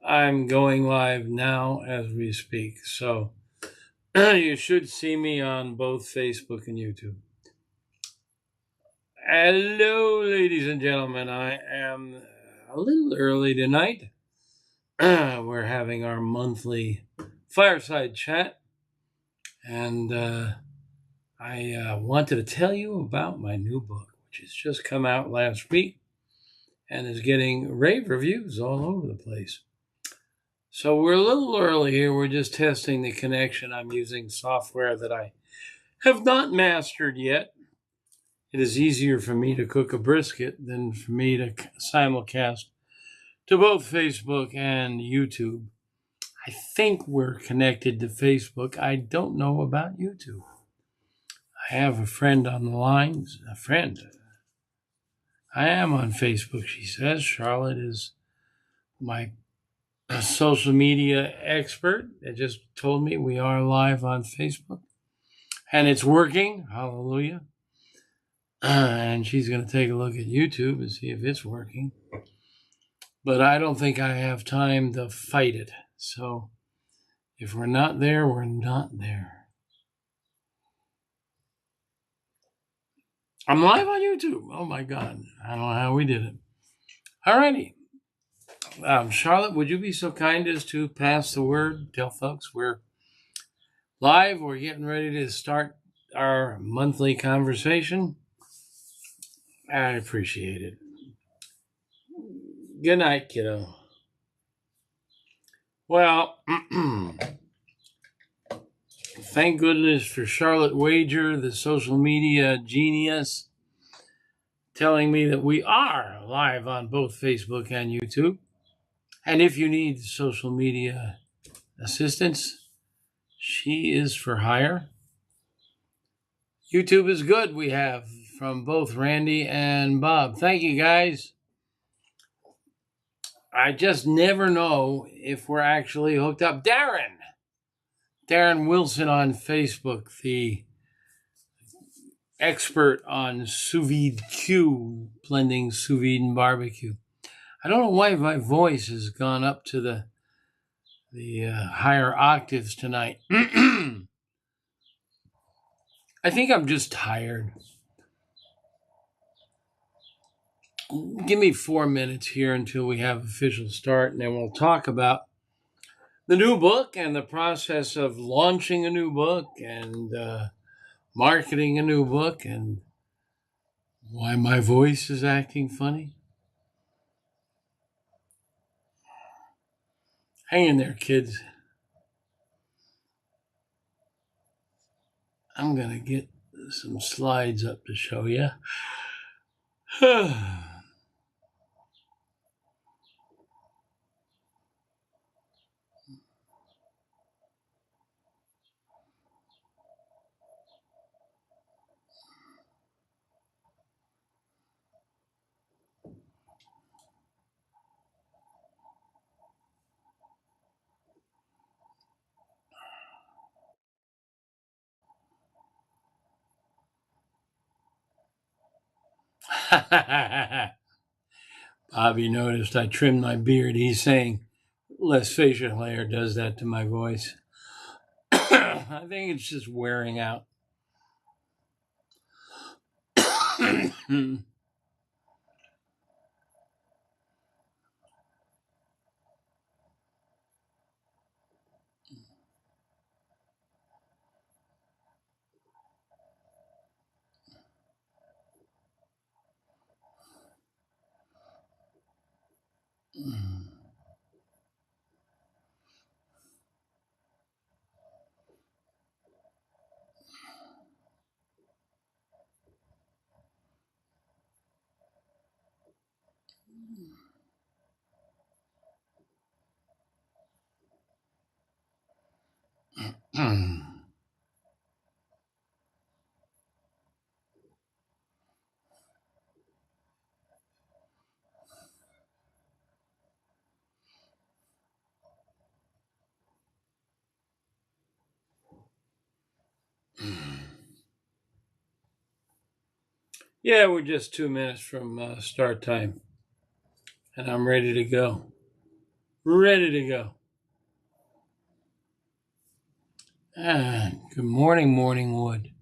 I'm going live now as we speak. So you should see me on both Facebook and YouTube. Hello, ladies and gentlemen. I am a little early tonight. We're having our monthly Fireside chat. And I wanted to tell you about my new book, which has just come out last week and is getting rave reviews all over the place. So we're a little early here. We're just testing the connection. I'm using software that I have not mastered yet. It is easier for me to cook a brisket than for me to simulcast to both Facebook and YouTube. I think we're connected to Facebook. I don't know about YouTube. I have a friend on the line. A friend. I am on Facebook, she says. Charlotte is my social media expert that just told me we are live on Facebook. And it's working. Hallelujah. And she's going to take a look at YouTube and see if it's working. But I don't think I have time to fight it. So if we're not there, we're not there. I'm live on YouTube. Oh my God. I don't know how we did it. Alrighty. Charlotte, would you be so kind as to pass the word? Tell folks we're live. We're getting ready to start our monthly conversation. I appreciate it. Good night, kiddo. Well, thank goodness for Charlotte Wager, the social media genius, telling me that we are live on both Facebook and YouTube. And if you need social media assistance, she is for hire. YouTube is good, we have from both Randy and Bob. Thank you, guys. I just never know if we're actually hooked up. Darren Wilson on Facebook, the expert on sous vide Q, blending sous vide and barbecue. I don't know why my voice has gone up to the higher octaves tonight. I think I'm just tired. Give me 4 minutes here until we have official start, and then we'll talk about the new book and the process of launching a new book and marketing a new book and why my voice is acting funny. Hang in there, kids. I'm going to get some slides up to show you. Bobby noticed I trimmed my beard. He's saying less facial hair does that to my voice. I think it's just wearing out. Yeah, we're just 2 minutes from start time, and I'm ready to go. ready to go. Good morning, Morningwood.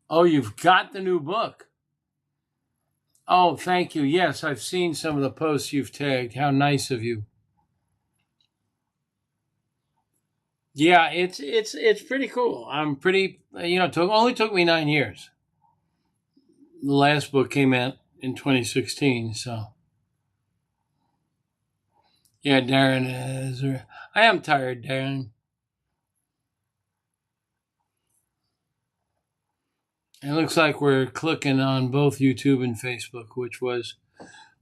Oh, you've got the new book. Oh, thank you. Yes, I've seen some of the posts you've tagged. How nice of you. Yeah, it's pretty cool. I'm pretty, only took me 9 years. The last book came out in 2016, so. Yeah, Darren is. I am tired, Darren. It looks like we're clicking on both YouTube and Facebook, which was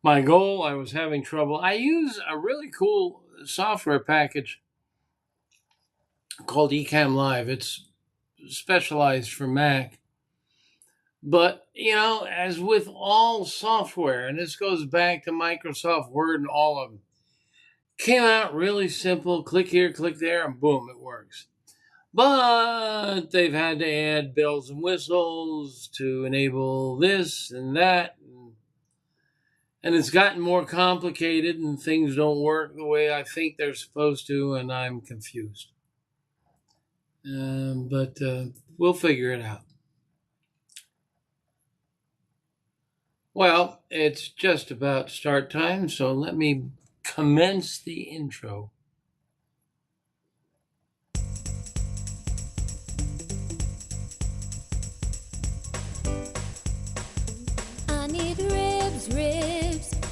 my goal. I was having trouble. I use a really cool software package called Ecamm Live. It's specialized for Mac. But, as with all software, and this goes back to Microsoft Word and all of them, came out really simple. Click here, click there, and boom, it works. But they've had to add bells and whistles to enable this and that. And it's gotten more complicated, and things don't work the way I think they're supposed to, and I'm confused. But we'll figure it out. Well, it's just about start time, so let me commence the intro. I need ribs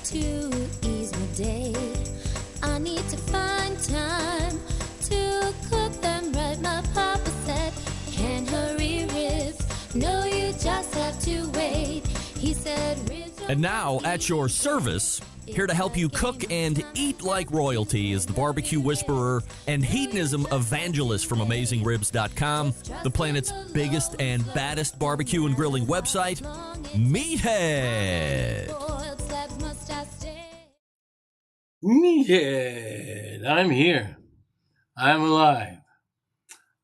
to ease my day. I need to find time to cook them right. My papa said, can't hurry ribs. No, you just have to wait. He said ribs. And now, at your service, here to help you cook and eat like royalty is the barbecue whisperer and hedonism evangelist from AmazingRibs.com, the planet's biggest and baddest barbecue and grilling website, Meathead. Meathead, I'm here. I'm alive.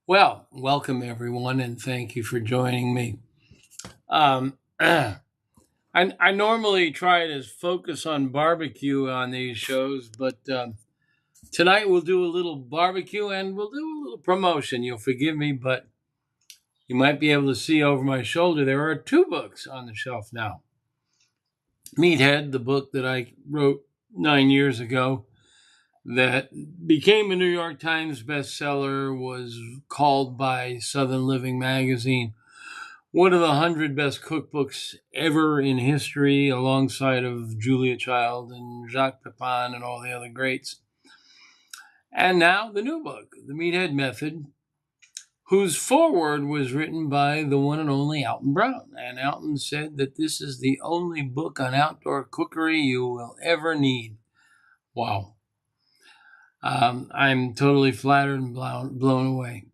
Well, welcome everyone, and thank you for joining me. I normally try to focus on barbecue on these shows, but tonight we'll do a little barbecue and we'll do a little promotion. You'll forgive me, but you might be able to see over my shoulder there are 2 books on the shelf now. Meathead, the book that I wrote 9 years ago that became a New York Times bestseller, was called by Southern Living magazine one of the 100 best cookbooks ever in history, alongside of Julia Child and Jacques Pepin and all the other greats. And now the new book, The Meathead Method, whose foreword was written by the one and only Alton Brown. And Alton said that this is the only book on outdoor cookery you will ever need. Wow. I'm totally flattered and blown away.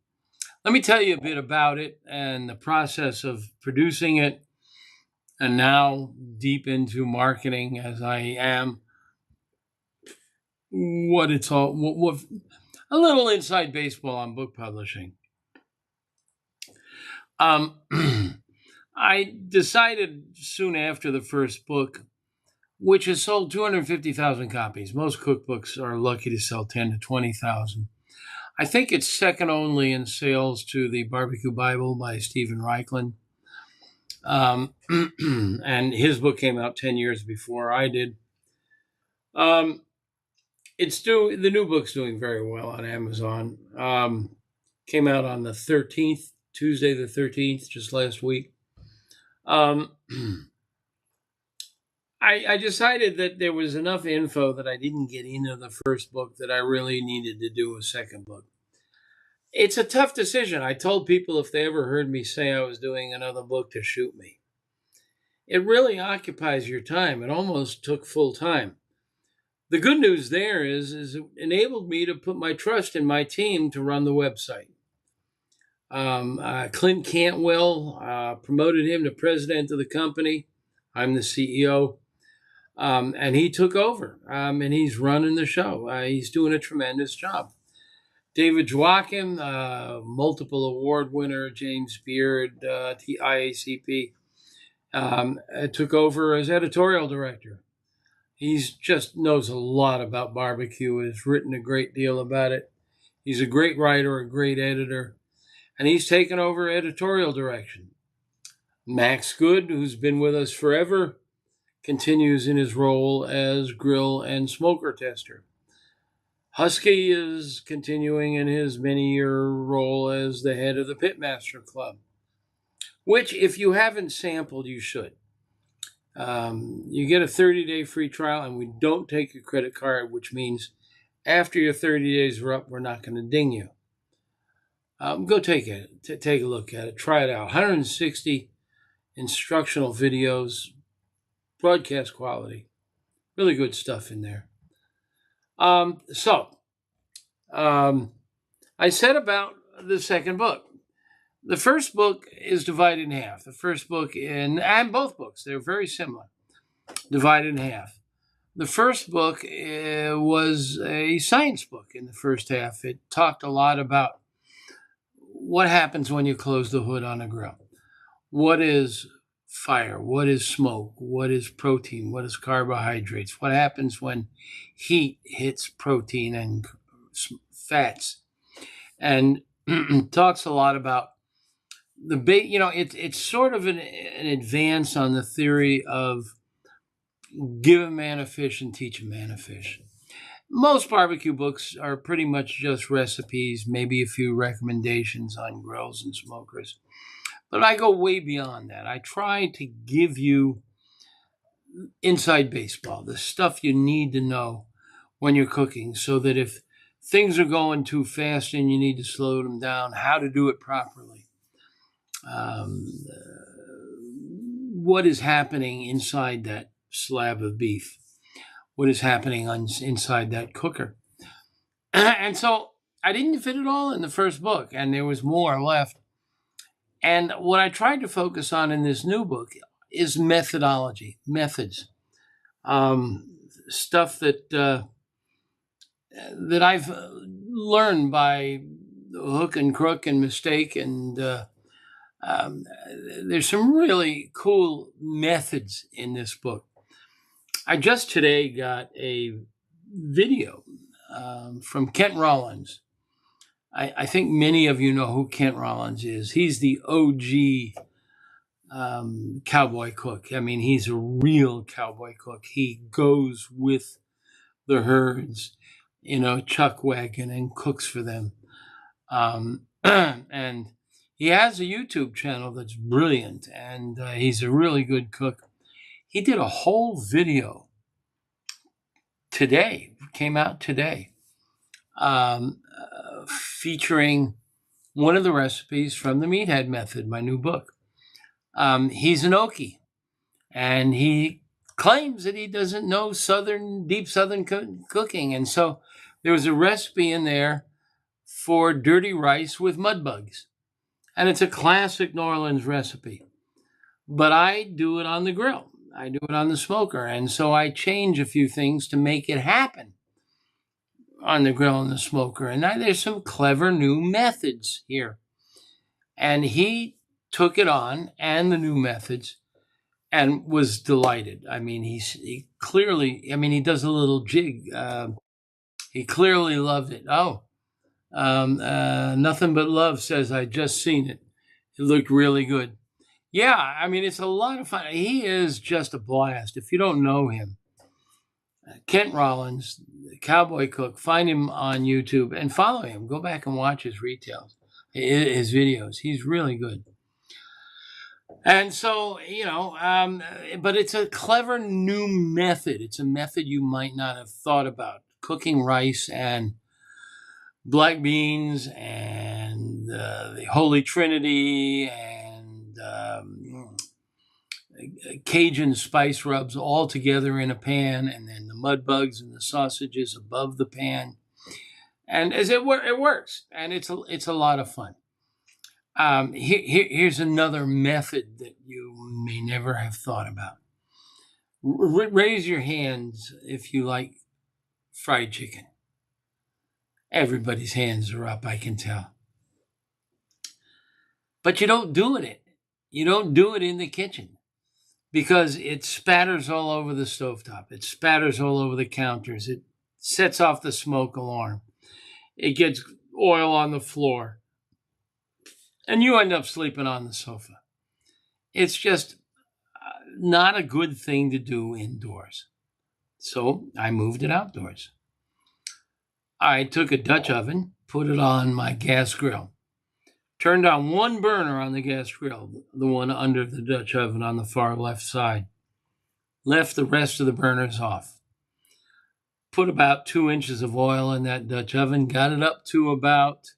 Let me tell you a bit about it and the process of producing it, and now deep into marketing as I am. What a little inside baseball on book publishing. I decided soon after the first book, which has sold 250,000 copies. Most cookbooks are lucky to sell 10 to 20,000. I think it's second only in sales to the Barbecue Bible by Stephen Reichlin. And his book came out 10 years before I did. The new book's doing very well on Amazon. Came out on the 13th, Tuesday the 13th, just last week. I decided that there was enough info that I didn't get into the first book that I really needed to do a second book. It's a tough decision. I told people if they ever heard me say I was doing another book to shoot me. It really occupies your time. It almost took full time. The good news there is it enabled me to put my trust in my team to run the website. Clint Cantwell promoted him to president of the company. I'm the CEO. And he took over, and he's running the show. He's doing a tremendous job. David Joachim, multiple award winner, James Beard, IACP, took over as editorial director. He's just knows a lot about barbecue, has written a great deal about it. He's a great writer, a great editor, and he's taken over editorial direction. Max Good, who's been with us forever, continues in his role as grill and smoker tester. Husky is continuing in his many-year role as the head of the Pitmaster Club, which, if you haven't sampled, you should. You get a 30-day free trial, and we don't take your credit card, which means after your 30 days are up, we're not going to ding you. Go take it. Take a look at it. Try it out. 160 instructional videos, broadcast quality. Really good stuff in there. I said about the second book. The first book is divided in half. The first book and both books, they're very similar, divided in half. The first book was a science book in the first half. It talked a lot about what happens when you close the hood on a grill. What is fire? What is smoke? What is protein? What is carbohydrates? What happens when heat hits protein and fats? And talks a lot about it's sort of an advance on the theory of give a man a fish and teach a man a fish. Most barbecue books are pretty much just recipes, maybe a few recommendations on grills and smokers. But I go way beyond that. I try to give you inside baseball, the stuff you need to know when you're cooking, so that if things are going too fast and you need to slow them down, how to do it properly. What is happening inside that slab of beef? What is happening inside that cooker? And so I didn't fit it all in the first book, and there was more left. And what I tried to focus on in this new book is methodology, methods, stuff that I've learned by hook and crook and mistake, and there's some really cool methods in this book. I just today got a video from Kent Rollins. I think many of you know who Kent Rollins is. He's the OG cowboy cook. I mean, he's a real cowboy cook. He goes with the herds, chuck wagon, and cooks for them. And he has a YouTube channel that's brilliant, and he's a really good cook. He did a whole video today, came out today, featuring one of the recipes from the Meathead Method, my new book. He's an Okie, and he claims that he doesn't know deep Southern cooking. And so there was a recipe in there for dirty rice with mud bugs. And it's a classic New Orleans recipe. But I do it on the grill. I do it on the smoker. And so I change a few things to make it happen on the grill and the smoker. And now there's some clever new methods here. And he took it on and the new methods and was delighted. I mean, he clearly, he does a little jig. He clearly loved it. Nothing But Love says, I just seen it. It looked really good. Yeah, it's a lot of fun. He is just a blast. If you don't know him, Kent Rollins, the cowboy cook, find him on YouTube and follow him. Go back and watch his his videos. He's really good. And so, but it's a clever new method. It's a method you might not have thought about. Cooking rice and black beans and the Holy Trinity and Cajun spice rubs all together in a pan, and then the mud bugs and the sausages above the pan. And it works, and it's a lot of fun. Here's another method that you may never have thought about. Raise your hands if you like fried chicken. Everybody's hands are up, I can tell. But you don't do it. You don't do it in the kitchen. because it spatters all over the stovetop. It spatters all over the counters. It sets off the smoke alarm. It gets oil on the floor. And you end up sleeping on the sofa. It's just not a good thing to do indoors. So I moved it outdoors. I took a Dutch oven, put it on my gas grill, turned on one burner on the gas grill, the one under the Dutch oven on the far left side, left the rest of the burners off, put about 2 inches of oil in that Dutch oven, got it up to about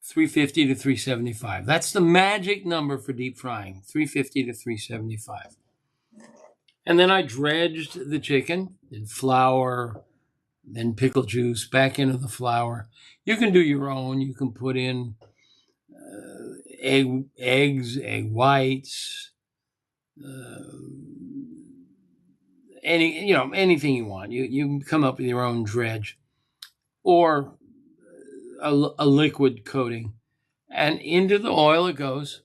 350 to 375. That's the magic number for deep frying, 350 to 375. And then I dredged the chicken, did flour, then pickle juice back into the flour. You can do your own. You can put in eggs, egg whites, anything you want. You come up with your own dredge or a liquid coating, and into the oil it goes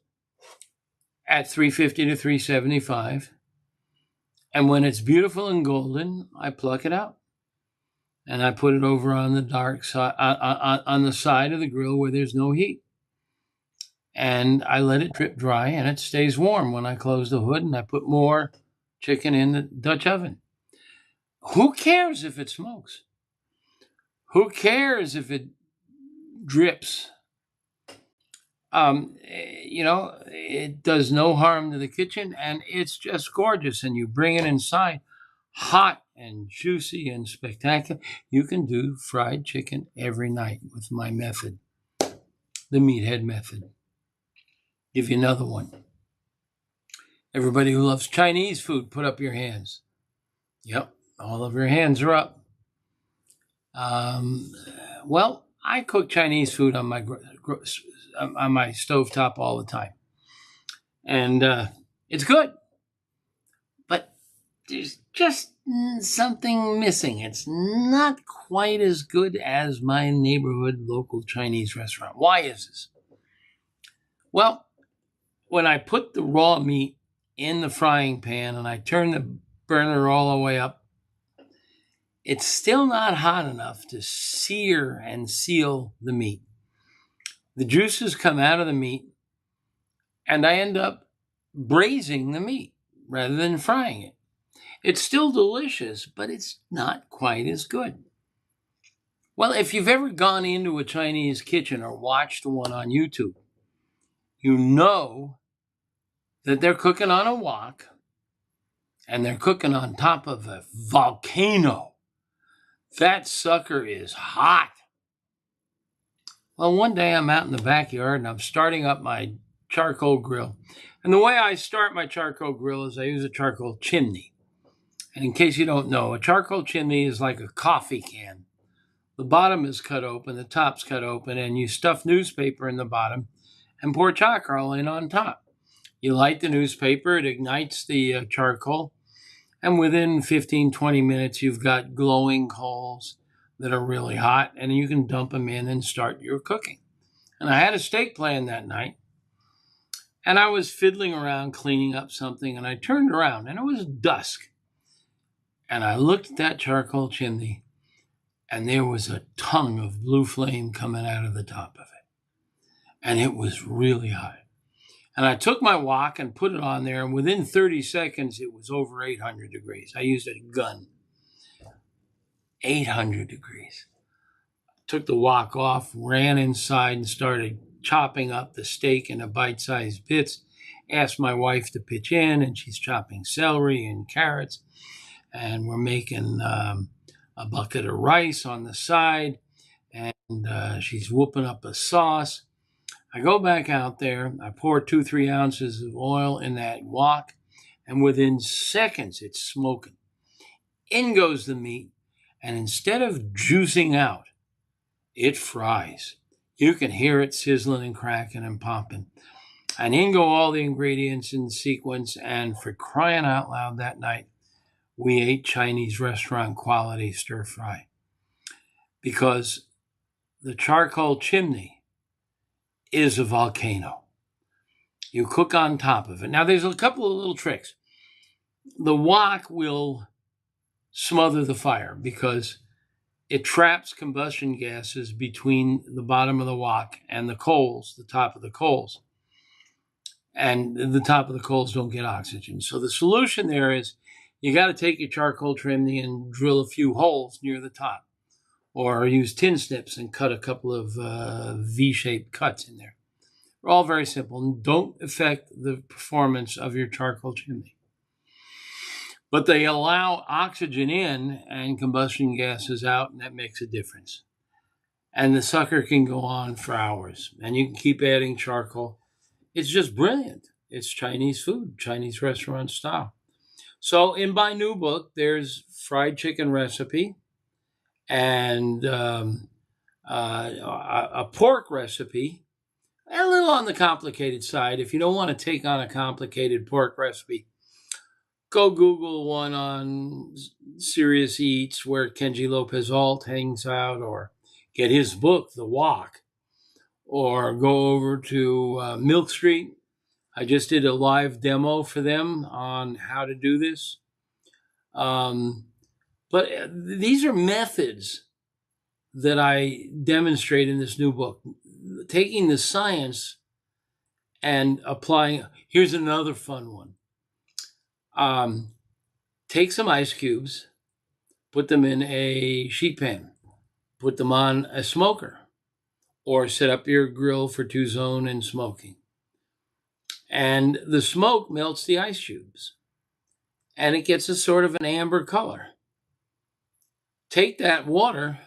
at 350 to 375. And when it's beautiful and golden, I pluck it out. And I put it over on the dark side, on the side of the grill where there's no heat. And I let it drip dry, and it stays warm when I close the hood and I put more chicken in the Dutch oven. Who cares if it smokes? Who cares if it drips? It does no harm to the kitchen, and it's just gorgeous. And you bring it inside, hot and juicy and spectacular. You can do fried chicken every night with my method, the Meathead Method. Give you another one. Everybody who loves Chinese food, put up your hands. Yep, all of your hands are up. Well, I cook Chinese food on my stovetop all the time, and it's good. But there's just something missing. It's not quite as good as my neighborhood local Chinese restaurant. Why is this? Well, when I put the raw meat in the frying pan and I turn the burner all the way up, it's still not hot enough to sear and seal the meat. The juices come out of the meat, and I end up braising the meat rather than frying it. It's still delicious, but it's not quite as good. Well, if you've ever gone into a Chinese kitchen or watched one on YouTube, you know that they're cooking on a wok, and they're cooking on top of a volcano. That sucker is hot. Well, one day I'm out in the backyard and I'm starting up my charcoal grill. And the way I start my charcoal grill is I use a charcoal chimney. And in case you don't know, a charcoal chimney is like a coffee can. The bottom is cut open, the top's cut open, and you stuff newspaper in the bottom and pour charcoal in on top. You light the newspaper, it ignites the charcoal, and within 15-20 minutes, you've got glowing coals that are really hot, and you can dump them in and start your cooking. And I had a steak plan that night, and I was fiddling around cleaning up something, and I turned around, and it was dusk. And I looked at that charcoal chimney, and there was a tongue of blue flame coming out of the top of it. And it was really hot. And I took my wok and put it on there, and within 30 seconds, it was over 800 degrees. I used a gun. 800 degrees. Took the wok off, ran inside, and started chopping up the steak into bite-sized bits. Asked my wife to pitch in, and she's chopping celery and carrots. And we're making a bucket of rice on the side, and she's whooping up a sauce. I go back out there, I pour 2-3 ounces of oil in that wok, and within seconds it's smoking. In goes the meat, and instead of juicing out, it fries. You can hear it sizzling and cracking and popping. And in go all the ingredients in sequence, and for crying out loud that night, we ate Chinese restaurant quality stir fry. Because the charcoal chimney is a volcano. You cook on top of it. Now, there's a couple of little tricks. the wok will smother the fire because it traps combustion gases between the bottom of the wok and the coals, the top of the coals. And the top of the coals don't get oxygen. So the solution there is you got to take your charcoal chimney and drill a few holes near the top, or use tin snips and cut a couple of V-shaped cuts in there. They're all very simple and don't affect the performance of your charcoal chimney. But they allow oxygen in and combustion gases out, and that makes a difference. And the sucker can go on for hours, and you can keep adding charcoal. It's just brilliant. It's Chinese food, Chinese restaurant style. So in my new book, there's fried chicken recipe and a pork recipe, a little on the complicated side. If you don't want to take on a complicated pork recipe, go Google one on Serious Eats where Kenji Lopez Alt hangs out, or get his book, The Wok, or go over to Milk Street. I just did a live demo for them on how to do this. But these are methods that I demonstrate in this new book, taking the science and applying. Here's another fun one. Take some ice cubes, put them in a sheet pan, put them on a smoker, or set up your grill for 2-zone and smoking. And the smoke melts the ice cubes, and it gets a sort of an amber color. Take that water,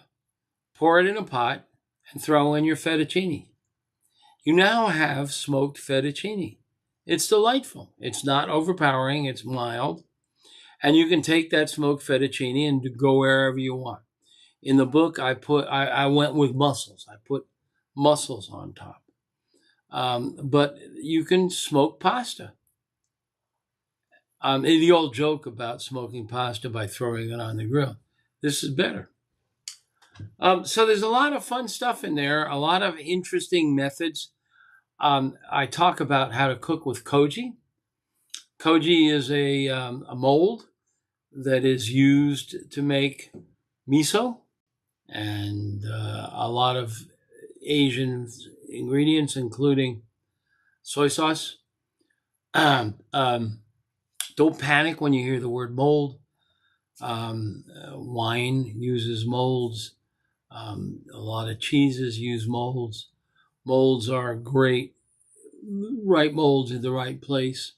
pour it in a pot, and throw in your fettuccine. You now have smoked fettuccine. It's delightful. It's not overpowering. It's mild. And you can take that smoked fettuccine and go wherever you want. In the book, I went with mussels. I put mussels on top. But you can smoke pasta. The old joke about smoking pasta by throwing it on the grill. This is better. So there's a lot of fun stuff in there, a lot of interesting methods. I talk about how to cook with koji. Koji is a mold that is used to make miso and a lot of Asian ingredients, including soy sauce. Don't panic when you hear the word mold. Wine uses molds. A lot of cheeses use molds. Molds are great, right molds in the right place.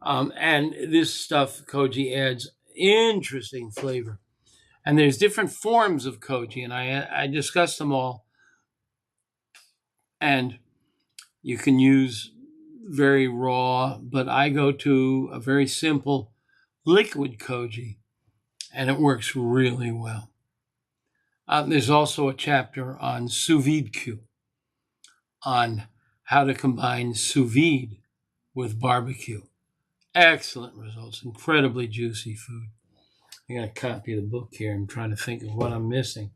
And this stuff, koji, adds interesting flavor. And there's different forms of koji, and I discussed them all. And you can use very raw, but I go to a very simple liquid koji, and it works really well. There's also a chapter on sous vide Q, on how to combine sous vide with barbecue. Excellent results, incredibly juicy food. I got a copy of the book here. I'm trying to think of what I'm missing.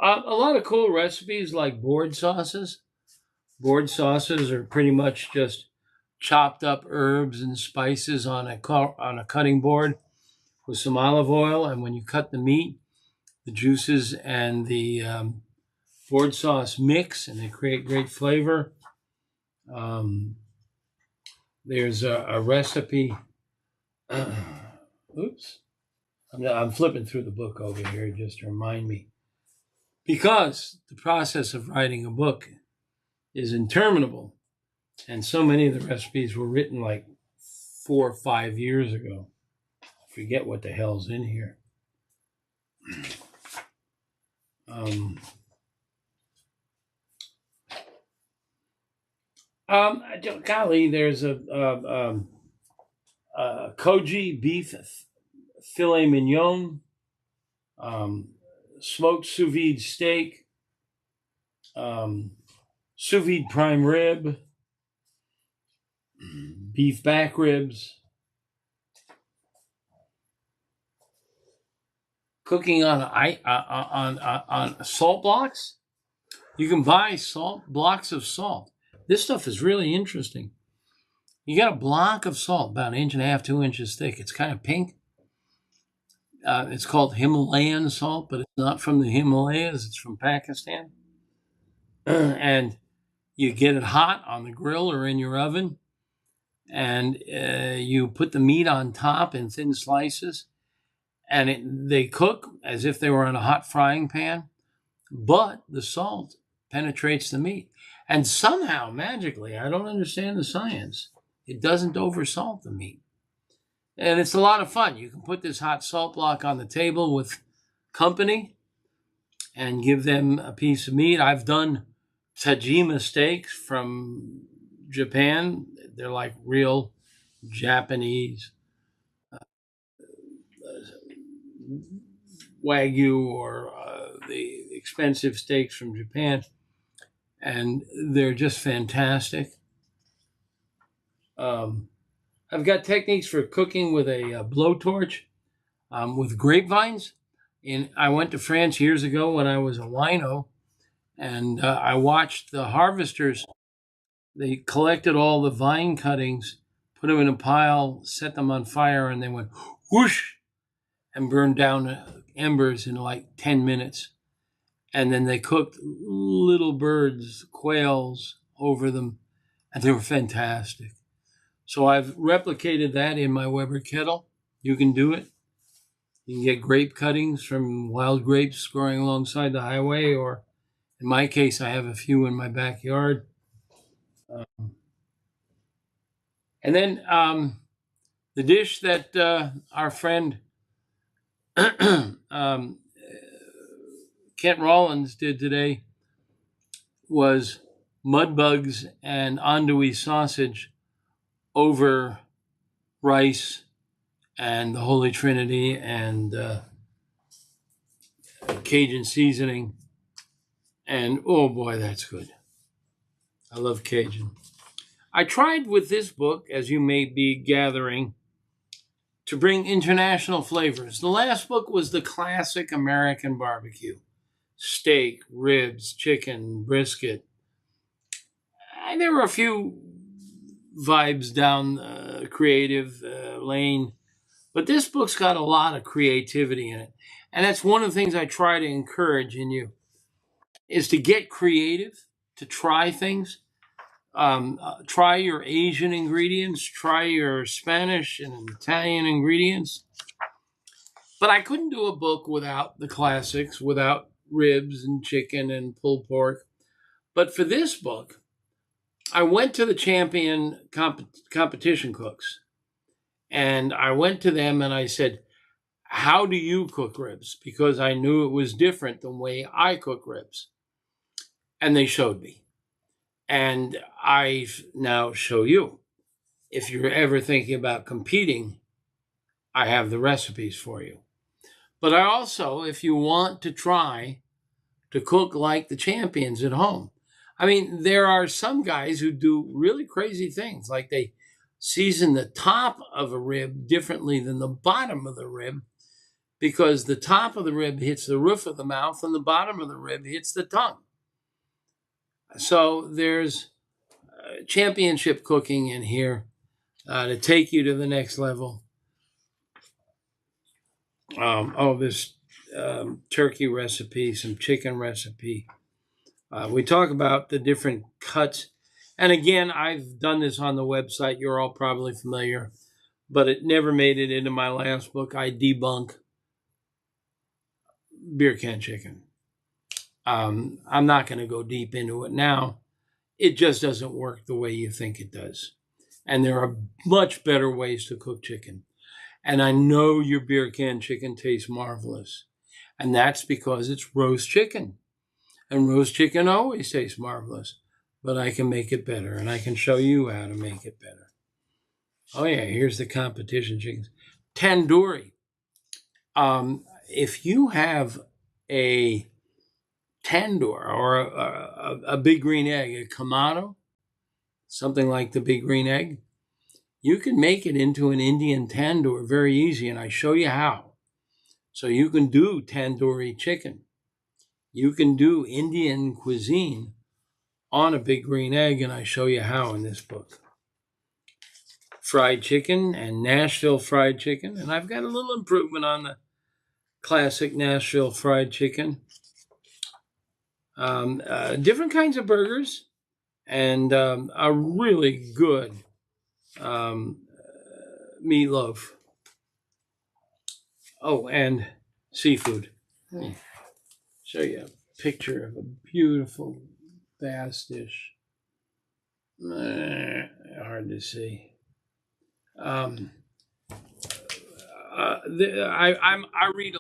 A lot of cool recipes like board sauces. Board sauces are pretty much just chopped up herbs and spices on a cutting board with some olive oil. And when you cut the meat, the juices and the board sauce mix, and they create great flavor. There's a recipe. Oops. I'm flipping through the book over here just to remind me. Because the process of writing a book is interminable, and so many of the recipes were written like 4 or 5 years ago. I forget what the hell's in here. Golly, there's a koji beef filet mignon, smoked sous vide steak, sous vide prime rib, beef back ribs, cooking on salt blocks. You can buy blocks of salt. This stuff is really interesting. You get a block of salt, about 1.5 to 2 inches thick. It's kind of pink. It's called Himalayan salt, but it's not from the Himalayas. It's from Pakistan. And you get it hot on the grill or in your oven, and you put the meat on top in thin slices, and they cook as if they were on a hot frying pan, but the salt penetrates the meat. And somehow, magically, I don't understand the science, it doesn't oversalt the meat. And it's a lot of fun. You can put this hot salt block on the table with company and give them a piece of meat. I've done Tajima steaks from Japan. They're like real Japanese Wagyu or the expensive steaks from Japan. And they're just fantastic. I've got techniques for cooking with a blowtorch with grapevines. I went to France years ago when I was a wino, and I watched the harvesters. They collected all the vine cuttings, put them in a pile, set them on fire, and they went whoosh and burned down embers in like 10 minutes. And then they cooked little birds, quails over them, and they were fantastic. So I've replicated that in my Weber kettle. You can do it. You can get grape cuttings from wild grapes growing alongside the highway, or in my case, I have a few in my backyard. And then the dish that our friend Kent Rollins did today was mud bugs and andouille sausage over rice and the Holy Trinity and Cajun seasoning. And oh boy, that's good. I love Cajun. I tried with this book, as you may be gathering, to bring international flavors. The last book was the classic American barbecue. Steak, ribs, chicken, brisket. And there were a few vibes down the creative lane, but this book's got a lot of creativity in it. And that's one of the things I try to encourage in you, is to get creative, to try things. Try your Asian ingredients, try your Spanish and Italian ingredients. But I couldn't do a book without the classics, without ribs and chicken and pulled pork. But for this book, I went to the champion competition cooks, and I went to them and I said, how do you cook ribs? Because I knew it was different the way I cook ribs. And they showed me. And I now show you. If you're ever thinking about competing, I have the recipes for you. But I also, if you want to try to cook like the champions at home, I mean, there are some guys who do really crazy things, like they season the top of a rib differently than the bottom of the rib, because the top of the rib hits the roof of the mouth and the bottom of the rib hits the tongue. So there's championship cooking in here to take you to the next level. This turkey recipe, some chicken recipe. We talk about the different cuts. And again, I've done this on the website. You're all probably familiar, but it never made it into my last book. I debunk beer can chicken. I'm not going to go deep into it now. It just doesn't work the way you think it does. And there are much better ways to cook chicken. And I know your beer can chicken tastes marvelous. And that's because it's roast chicken. And roast chicken always tastes marvelous. But I can make it better. And I can show you how to make it better. Oh yeah, here's the competition chickens. Tandoori. If you have a tandoor or a big green egg, a kamado, something like the big green egg, you can make it into an Indian tandoor very easy, and I show you how. So you can do tandoori chicken. You can do Indian cuisine on a big green egg, and I show you how in this book. fried chicken and Nashville fried chicken. And I've got a little improvement on the classic Nashville fried chicken. Different kinds of burgers and a really good meatloaf. Oh, and seafood. Let me show you a picture of a beautiful bass dish. Hard to see. I read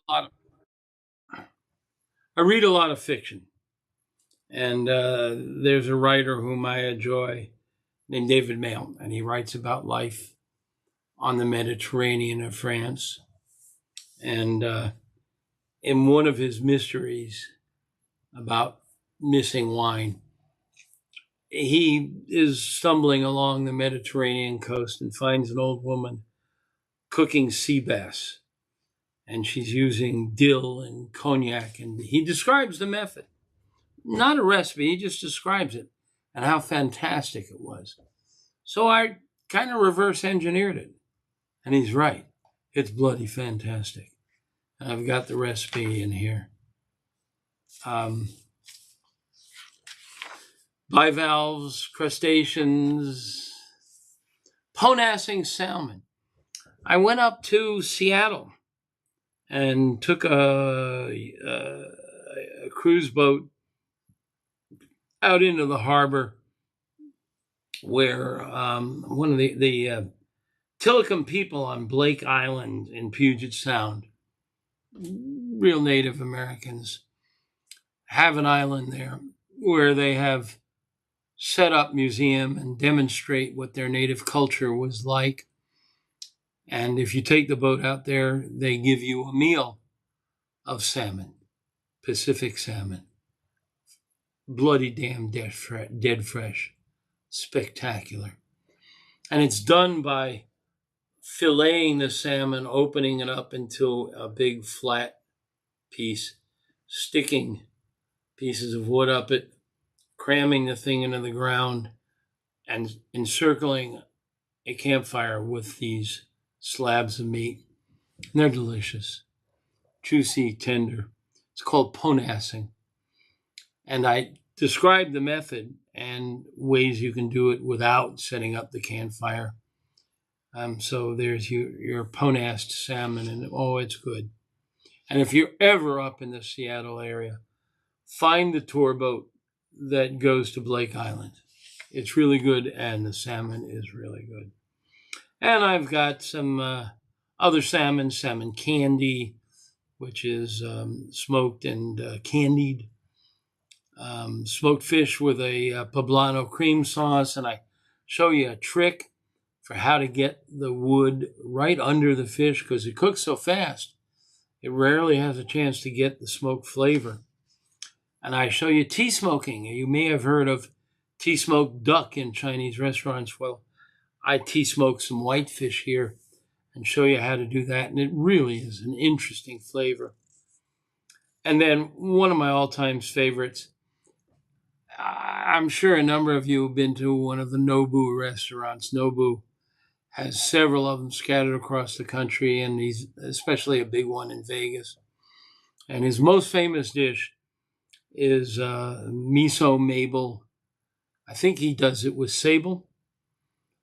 a lot of fiction, and there's a writer whom I enjoy named David Mail, and he writes about life on the Mediterranean of France. And in one of his mysteries about missing wine, he is stumbling along the Mediterranean coast and finds an old woman cooking sea bass. And she's using dill and cognac. And he describes the method. Not a recipe, he just describes it and how fantastic it was. So I kind of reverse engineered it. And he's right. It's bloody fantastic. And I've got the recipe in here. Bivalves, crustaceans, ponassing salmon. I went up to Seattle and took a cruise boat out into the harbor where one of the Tillicum people on Blake Island in Puget Sound, real Native Americans, have an island there where they have set up museum and demonstrate what their native culture was like. And if you take the boat out there, they give you a meal of salmon, Pacific salmon, bloody damn dead fresh, spectacular. And it's done by filleting the salmon, opening it up into a big flat piece, sticking pieces of wood up it, cramming the thing into the ground, and encircling a campfire with these slabs of meat. And they're delicious, juicy, tender. It's called ponassing. And I described the method and ways you can do it without setting up the campfire. So there's your ponassed salmon, and oh, it's good. And if you're ever up in the Seattle area, find the tour boat that goes to Blake Island. It's really good, and the salmon is really good. And I've got some other salmon candy, which is smoked and candied. Smoked fish with a poblano cream sauce, and I show you a trick for how to get the wood right under the fish because it cooks so fast. It rarely has a chance to get the smoked flavor. And I show you tea smoking. You may have heard of tea smoked duck in Chinese restaurants. Well, I tea smoke some whitefish here and show you how to do that. And it really is an interesting flavor. And then one of my all-time favorites, I'm sure a number of you have been to one of the Nobu restaurants. Nobu has several of them scattered across the country, and he's especially a big one in Vegas. And his most famous dish is miso maple. I think he does it with sable.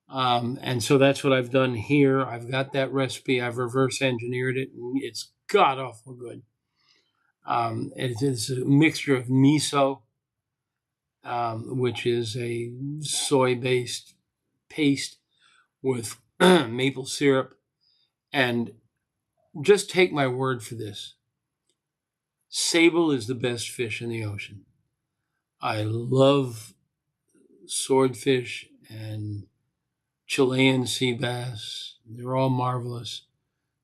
And so that's what I've done here. I've got that recipe. I've reverse engineered it, and it's god-awful good. It is a mixture of miso, which is a soy-based paste with maple syrup. And just take my word for this. Sable is the best fish in the ocean. I love swordfish and Chilean sea bass. They're all marvelous.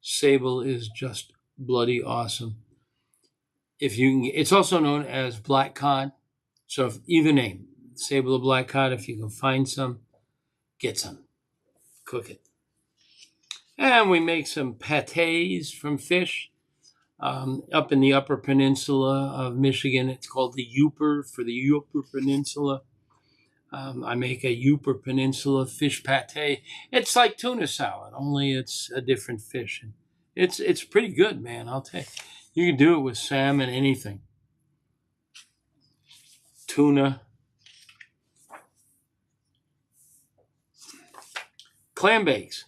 Sable is just bloody awesome. If you can, it's also known as black cod. So if either name, sable or black cod, if you can find some, get some. Cook it. And we make some pâtés from fish. Up in the Upper Peninsula of Michigan, it's called the Yooper for the Yooper Peninsula. I make a Upper Peninsula fish pate. It's like tuna salad, only it's a different fish. And it's pretty good, man. I'll tell you. You can do it with salmon, anything. Tuna. Clam bakes.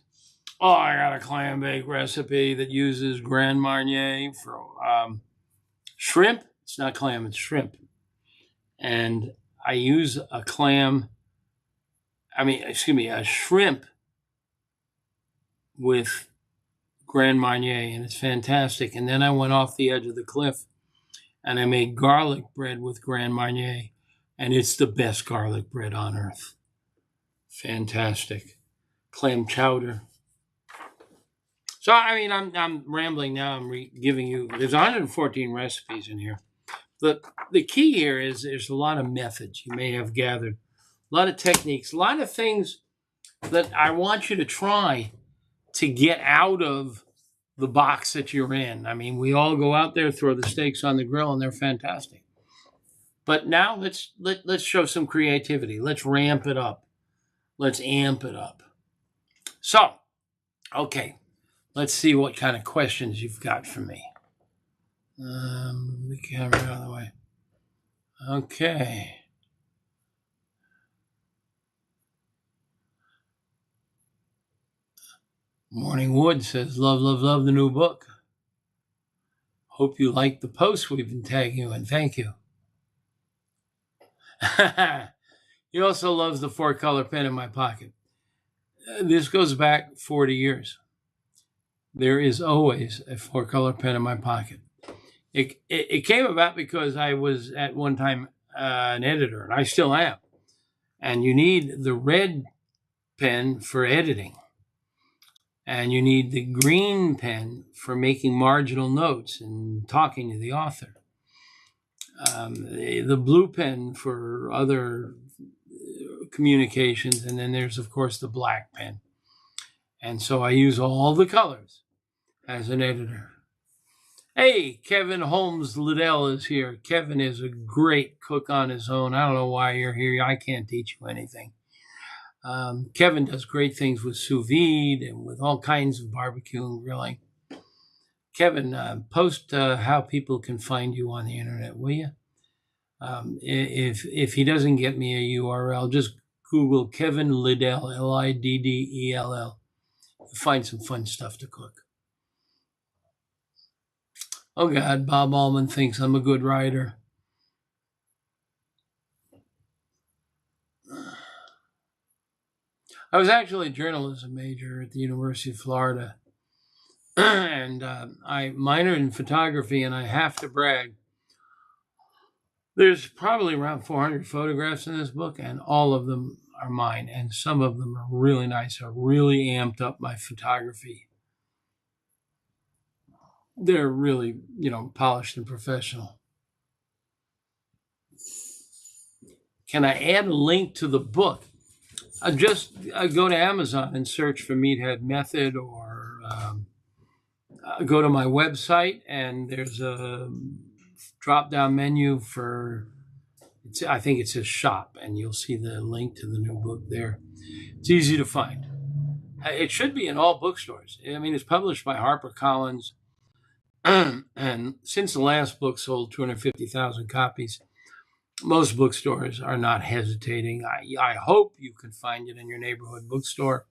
Oh, I got a clam bake recipe that uses Grand Marnier for shrimp. It's not clam, it's shrimp. And I use a shrimp with Grand Marnier, and it's fantastic. And then I went off the edge of the cliff and I made garlic bread with Grand Marnier, and it's the best garlic bread on earth. Fantastic. Clam chowder. So, I mean, I'm rambling now. I'm giving you, there's 114 recipes in here. The key here is there's a lot of methods you may have gathered, a lot of techniques, a lot of things that I want you to try to get out of the box that you're in. I mean, we all go out there, throw the steaks on the grill, and they're fantastic. But now let's show some creativity. Let's ramp it up. Let's amp it up. So, okay, let's see what kind of questions you've got for me. Move the camera out of the way. Okay. Morning Wood says, love, love, love the new book. Hope you like the posts we've been tagging you in. Thank you. He also loves the 4-color pen in my pocket. This goes back 40 years. There is always a 4-color pen in my pocket. It came about because I was at one time an editor, and I still am. And you need the red pen for editing. And you need the green pen for making marginal notes and talking to the author. The blue pen for other communications. And then there's, of course, the black pen. And so I use all the colors as an editor. Hey, Kevin Holmes Liddell is here. Kevin is a great cook on his own. I don't know why you're here. I can't teach you anything. Kevin does great things with sous vide and with all kinds of barbecue and grilling. Kevin, post how people can find you on the internet, will you? If he doesn't get me a URL, just Google Kevin Liddell, Liddell. You'll find some fun stuff to cook. Oh, God, Bob Allman thinks I'm a good writer. I was actually a journalism major at the University of Florida, and I minored in photography, and I have to brag. There's probably around 400 photographs in this book, and all of them are mine, and some of them are really nice. I really amped up my photography. They're really, polished and professional. Can I add a link to the book? Just go to Amazon and search for Meathead Method, or go to my website, and there's a drop-down menu for, I think it says shop, and you'll see the link to the new book there. It's easy to find. It should be in all bookstores. I mean, it's published by HarperCollins. And since the last book sold 250,000 copies, most bookstores are not hesitating. I hope you can find it in your neighborhood bookstore.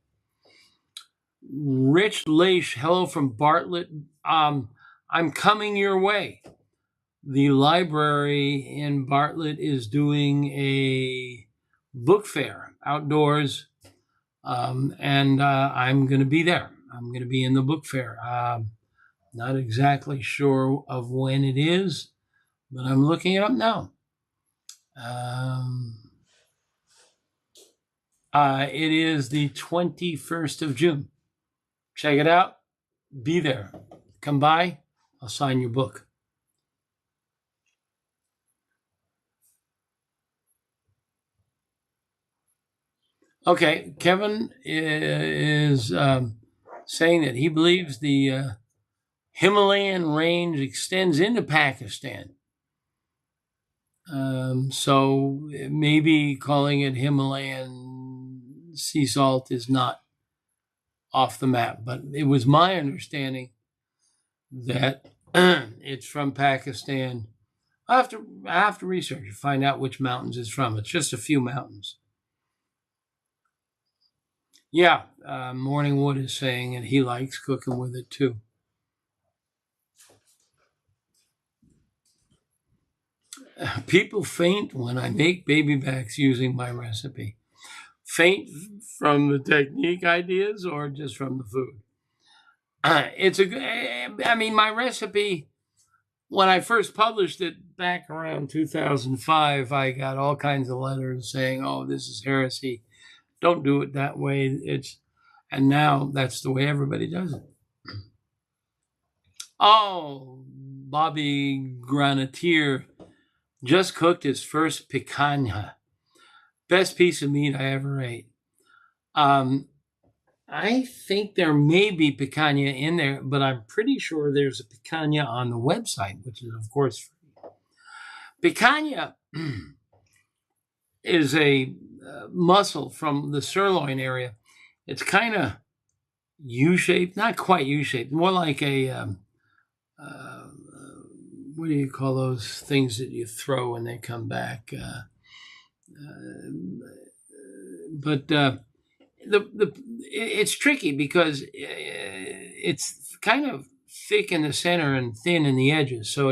Rich Leish, hello from Bartlett. I'm coming your way. The library in Bartlett is doing a book fair outdoors, and I'm going to be there. I'm going to be in the book fair. Not exactly sure of when it is, but I'm looking it up now. It is the 21st of June. Check it out. Be there. Come by. I'll sign your book. Okay, Kevin is saying that he believes the Himalayan range extends into Pakistan. So maybe calling it Himalayan sea salt is not off the map, but it was my understanding that it's from Pakistan. I have to research to find out which mountains it's from. It's just a few mountains. Yeah, Morningwood is saying, and he likes cooking with it too. People faint when I make baby backs using my recipe. Faint from the technique ideas or just from the food? My recipe, when I first published it back around 2005, I got all kinds of letters saying, oh, this is heresy. Don't do it that way. And now that's the way everybody does it. Oh, Bobby Granatier just cooked his first picanha. Best piece of meat I ever ate. I think there may be picanha in there, but I'm pretty sure there's a picanha on the website, which is, of course, free. Picanha is a muscle from the sirloin area. It's kind of U-shaped, not quite U-shaped, more like a, what do you call those things that you throw when they come back? It's tricky because it's kind of thick in the center and thin in the edges, so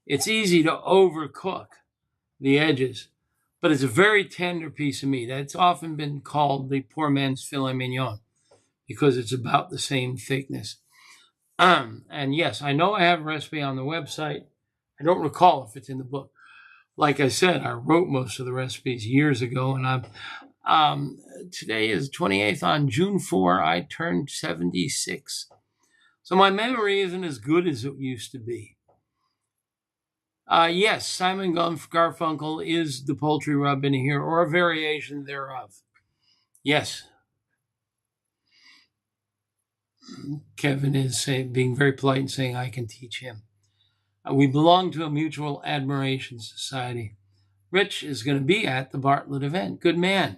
it's easy to overcook the edges. But it's a very tender piece of meat. It's often been called the poor man's filet mignon because it's about the same thickness. And yes, I know I have a recipe on the website. I don't recall if it's in the book. Like I said, I wrote most of the recipes years ago, and today is 28th. On June 4, I turned 76. So my memory isn't as good as it used to be. Yes, Simon Garfunkel is the poultry rub in here, or a variation thereof. Yes. Kevin is being very polite and saying, I can teach him. We belong to a mutual admiration society. Rich is going to be at the Bartlett event. Good man.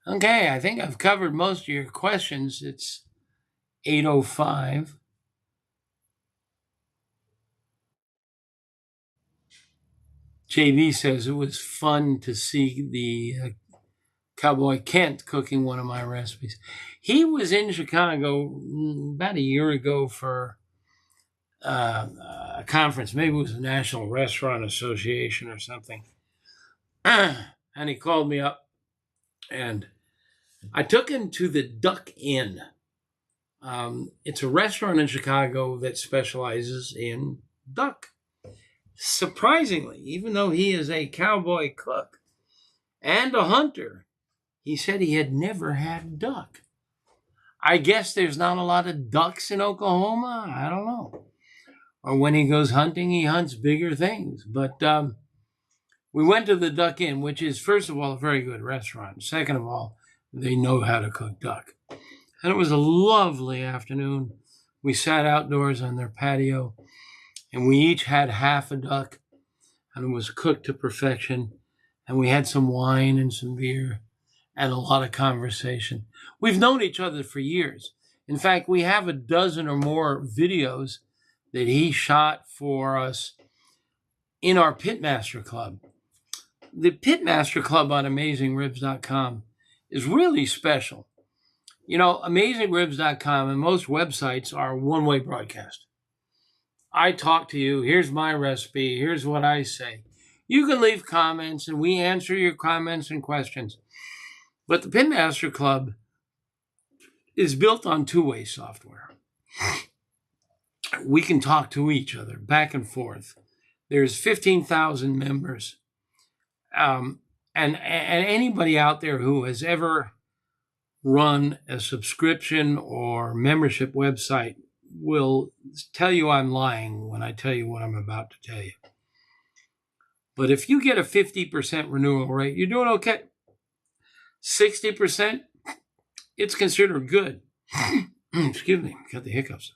Okay, I think I've covered most of your questions. It's 8:05. JV says it was fun to see the Cowboy Kent cooking one of my recipes. He was in Chicago about a year ago for a conference. Maybe it was the National Restaurant Association or something. And he called me up, and I took him to the Duck Inn. It's a restaurant in Chicago that specializes in duck. Surprisingly, even though he is a cowboy cook and a hunter, he said he had never had duck. I guess there's not a lot of ducks in Oklahoma. I don't know. Or when he goes hunting, he hunts bigger things. But we went to the Duck Inn, which is, first of all, a very good restaurant. Second of all, they know how to cook duck. And it was a lovely afternoon. We sat outdoors on their patio, and we each had half a duck, and it was cooked to perfection. And we had some wine and some beer and a lot of conversation. We've known each other for years. In fact, we have a dozen or more videos that he shot for us in our Pitmaster Club. The Pitmaster Club on AmazingRibs.com is really special. You know, AmazingRibs.com and most websites are one-way broadcast. I talk to you, here's my recipe, here's what I say. You can leave comments and we answer your comments and questions. But the Pitmaster Club is built on two-way software. We can talk to each other back and forth. There's 15,000 members. And anybody out there who has ever run a subscription or membership website will tell you I'm lying when I tell you what I'm about to tell you. But if you get a 50% renewal rate, you're doing okay. 60%, it's considered good. Excuse me, got the hiccups.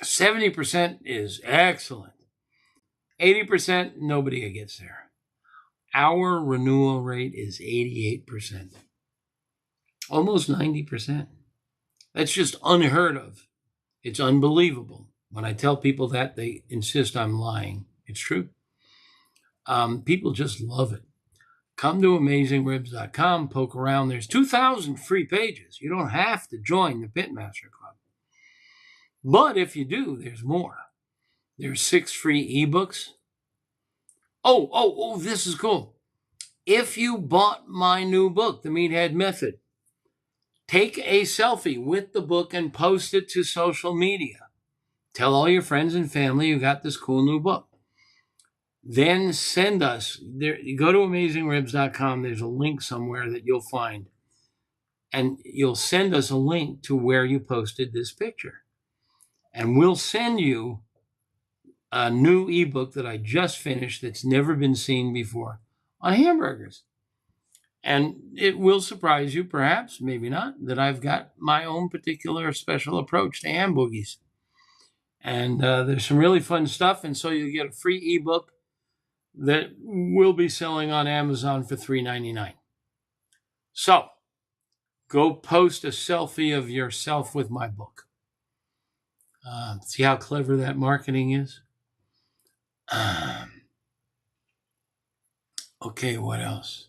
70% is excellent. 80%, nobody gets there. Our renewal rate is 88%, almost 90%. That's just unheard of. It's unbelievable. When I tell people that, they insist I'm lying. It's true. People just love it. Come to AmazingRibs.com, poke around. There's 2,000 free pages. You don't have to join the Pitmaster Club. But if you do, there's more. There's 6 free ebooks. Oh, this is cool. If you bought my new book, The Meathead Method, take a selfie with the book and post it to social media. Tell all your friends and family you got this cool new book. Then send us, go to AmazingRibs.com. There's a link somewhere that you'll find. And you'll send us a link to where you posted this picture. And we'll send you a new ebook that I just finished that's never been seen before on hamburgers. And it will surprise you, perhaps, maybe not, that I've got my own particular special approach to ham boogies. And there's some really fun stuff. And so you get a free ebook that will be selling on Amazon for $3.99. So go post a selfie of yourself with my book. See how clever that marketing is? Okay, what else?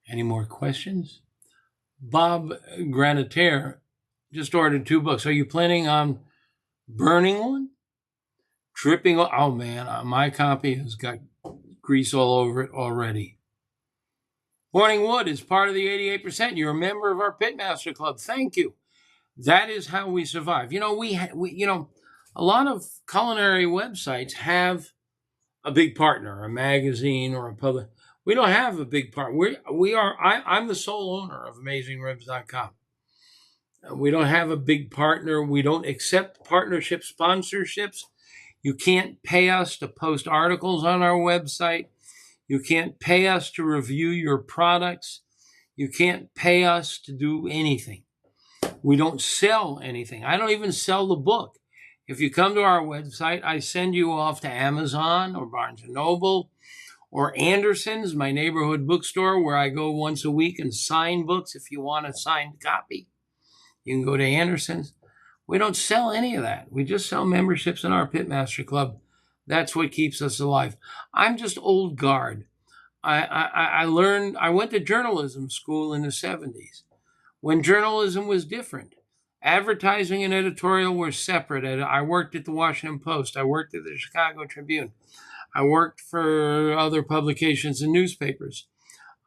Any more questions? Bob Granitaire just ordered 2 books. Are you planning on burning one? Dripping? Oh, man, my copy has got grease all over it already. Morning Wood is part of the 88%. You're a member of our Pitmaster Club. Thank you. That is how we survive. You know, we a lot of culinary websites have a big partner, a magazine or a public. We don't have a big part. I'm the sole owner of AmazingRibs.com. We don't have a big partner. We don't accept partnership sponsorships. You can't pay us to post articles on our website. You can't pay us to review your products. You can't pay us to do anything. We don't sell anything. I don't even sell the book. If you come to our website, I send you off to Amazon or Barnes & Noble or Anderson's, my neighborhood bookstore, where I go once a week and sign books. If you want a signed copy, you can go to Anderson's. We don't sell any of that. We just sell memberships in our Pitmaster Club. That's what keeps us alive. I'm just old guard. I went to journalism school in the 70s when journalism was different. Advertising and editorial were separate. I worked at the Washington Post. I worked at the Chicago Tribune. I worked for other publications and newspapers.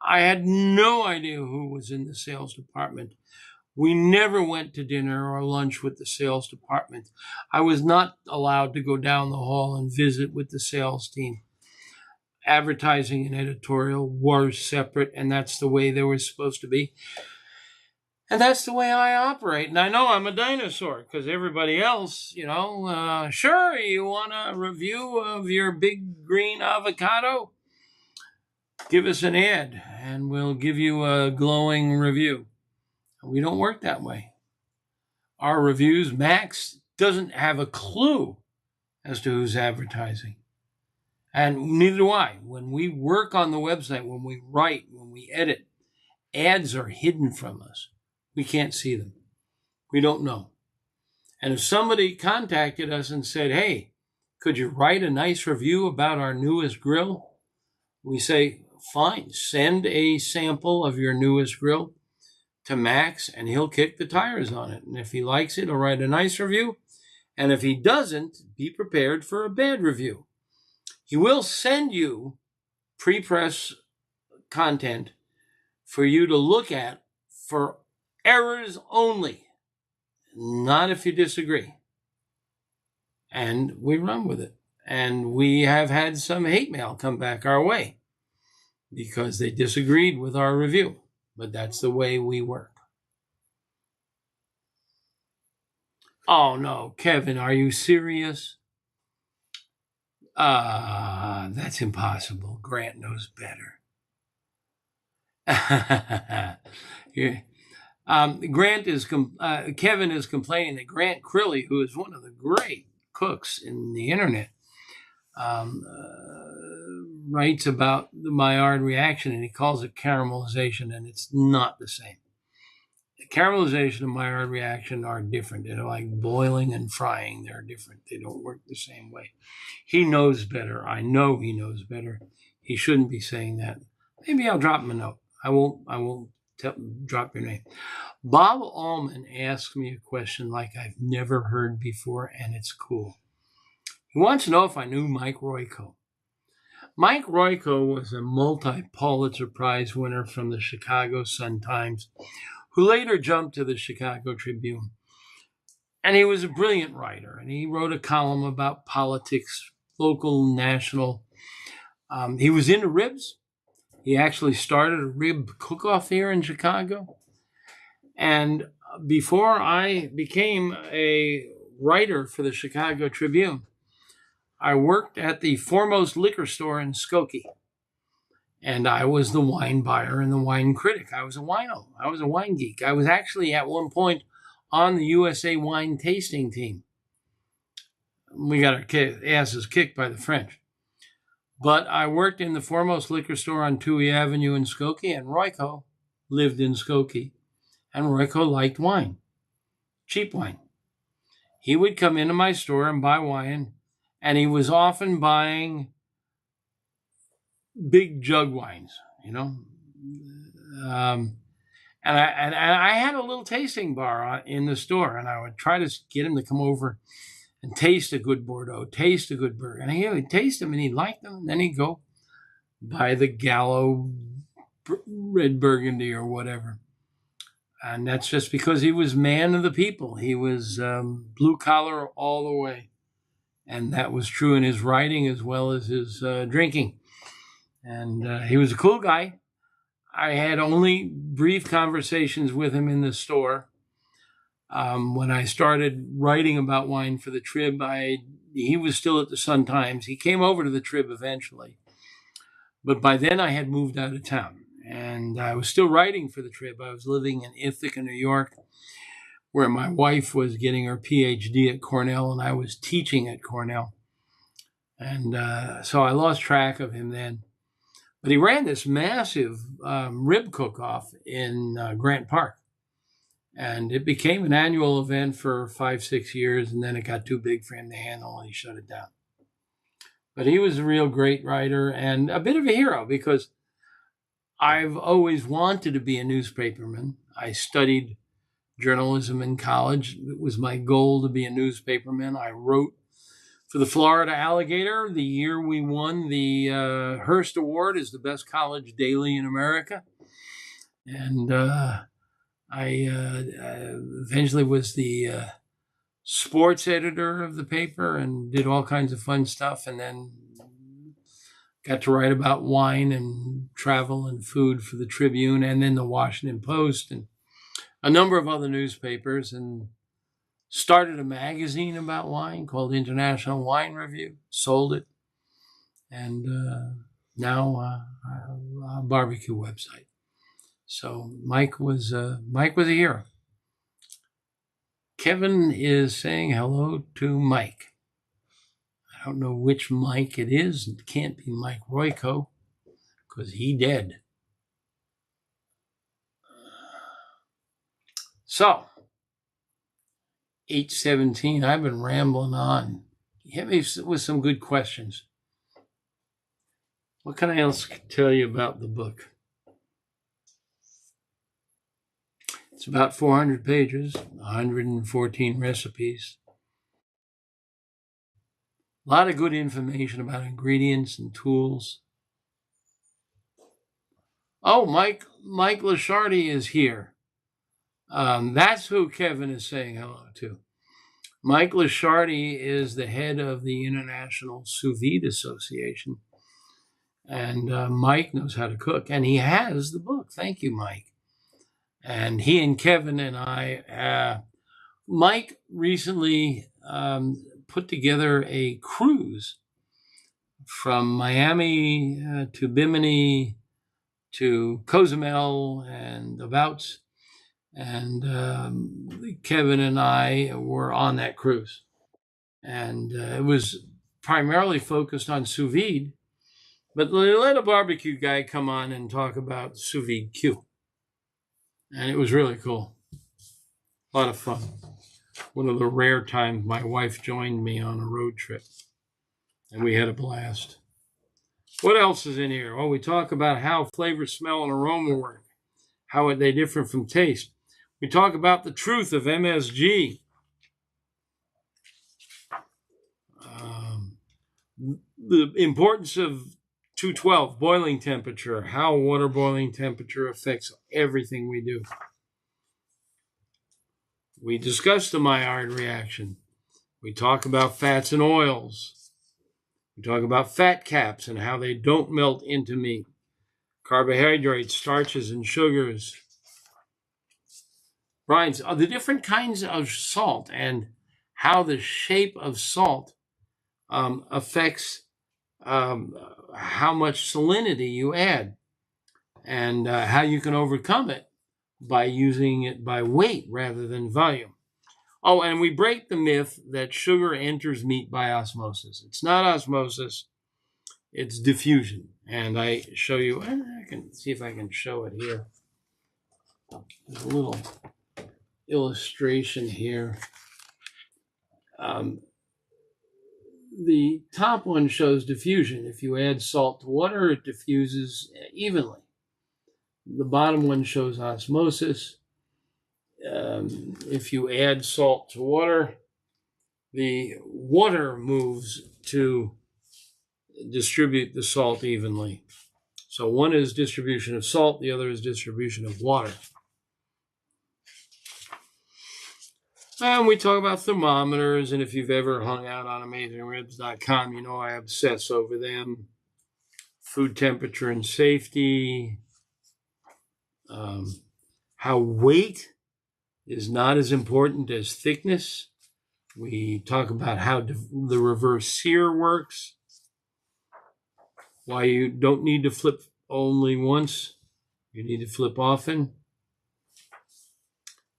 I had no idea who was in the sales department. We never went to dinner or lunch with the sales department. I was not allowed to go down the hall and visit with the sales team. Advertising and editorial were separate, and that's the way they were supposed to be. And that's the way I operate. And I know I'm a dinosaur because everybody else, sure, you want a review of your big green avocado? Give us an ad and we'll give you a glowing review. We don't work that way. Our reviews, Max doesn't have a clue as to who's advertising. And neither do I. When we work on the website, when we write, when we edit, ads are hidden from us. We can't see them. We don't know. And if somebody contacted us and said, hey, could you write a nice review about our newest grill? We say, fine, send a sample of your newest grill to Max and he'll kick the tires on it. And if he likes it, he'll write a nice review. And if he doesn't, be prepared for a bad review. He will send you pre-press content for you to look at for errors only, not if you disagree. And we run with it. And we have had some hate mail come back our way because they disagreed with our review. But that's the way we work. Oh, no, Kevin, are you serious? That's impossible. Grant knows better. Yeah. Kevin is complaining that Grant Crilly, who is one of the great cooks in the internet, writes about the Maillard reaction, and he calls it caramelization, and it's not the same. The caramelization and Maillard reaction are different. They're like boiling and frying. They're different. They don't work the same way. He knows better. I know he knows better. He shouldn't be saying that. Maybe I'll drop him a note. I won't drop your name. Bob Allman asked me a question like I've never heard before, and it's cool. He wants to know if I knew Mike Royko. Mike Royko was a multi-Pulitzer Prize winner from the Chicago Sun-Times, who later jumped to the Chicago Tribune. And he was a brilliant writer, and he wrote a column about politics, local, national. He was into ribs. He actually started a rib cook-off here in Chicago. And before I became a writer for the Chicago Tribune, I worked at the foremost liquor store in Skokie. And I was the wine buyer and the wine critic. I was a wino. I was a wine geek. I was actually at one point on the USA wine tasting team. We got our asses kicked by the French. But I worked in the foremost liquor store on Touhy Avenue in Skokie, and Royko lived in Skokie. And Royko liked wine, cheap wine. He would come into my store and buy wine, and he was often buying big jug wines, you know. And I had a little tasting bar in the store, and I would try to get him to come over and taste a good Bordeaux, taste a good Burgundy. And he would taste them, and he'd like them, and then he'd go buy the Gallo red Burgundy or whatever. And that's just because he was man of the people. He was blue collar all the way. And that was true in his writing as well as his drinking. And he was a cool guy. I had only brief conversations with him in the store. When I started writing about wine for the Trib, he was still at the Sun-Times. He came over to the Trib eventually. But by then I had moved out of town. And I was still writing for the Trib. I was living in Ithaca, New York, where my wife was getting her PhD at Cornell, and I was teaching at Cornell. And so I lost track of him then. But he ran this massive rib cook-off in Grant Park. And it became an annual event for 5-6 years, and then it got too big for him to handle, and he shut it down. But he was a real great writer and a bit of a hero, because I've always wanted to be a newspaperman. I studied journalism in college. It was my goal to be a newspaperman. I wrote for the Florida Alligator the year we won the Hearst Award as the best college daily in America. And I eventually was the sports editor of the paper and did all kinds of fun stuff, and then got to write about wine and travel and food for the Tribune, and then the Washington Post and a number of other newspapers, and started a magazine about wine called International Wine Review, sold it, and now a barbecue website. So Mike was a hero. Kevin is saying hello to Mike. I don't know which Mike it is. It can't be Mike Royko, because he dead. So, 8:17, I've been rambling on. Hit me with some good questions. What can I else tell you about the book? It's about 400 pages, 114 recipes. A lot of good information about ingredients and tools. Oh, Mike Lashardy is here. That's who Kevin is saying hello to. Mike Lashardy is the head of the International Sous Vide Association. And Mike knows how to cook. And he has the book. Thank you, Mike. And he and Kevin and I, Mike recently put together a cruise from Miami to Bimini to Cozumel and abouts. And Kevin and I were on that cruise. And it was primarily focused on sous vide, but they let a barbecue guy come on and talk about sous vide Q. And it was really cool. A lot of fun. One of the rare times my wife joined me on a road trip, and we had a blast. What else is in here? Oh, we talk about how flavor, smell, and aroma work, how they differ from taste. We talk about the truth of MSG. The importance of 212, boiling temperature, how water boiling temperature affects everything we do. We discuss the Maillard reaction. We talk about fats and oils. We talk about fat caps and how they don't melt into meat. Carbohydrates, starches, and sugars. Brines, the different kinds of salt and how the shape of salt affects how much salinity you add, and how you can overcome it by using it by weight rather than volume. Oh, and we break the myth that sugar enters meat by osmosis. It's not osmosis, it's diffusion. And I show you, I can see if I can show it here. There's a little illustration here. The top one shows diffusion. If you add salt to water, it diffuses evenly. The bottom one shows osmosis. If you add salt to water, the water moves to distribute the salt evenly. So one is distribution of salt, the other is distribution of water. And we talk about thermometers, and if you've ever hung out on AmazingRibs.com, you know I obsess over them. Food temperature and safety. How weight is not as important as thickness. We talk about how the reverse sear works. Why you don't need to flip only once. You need to flip often.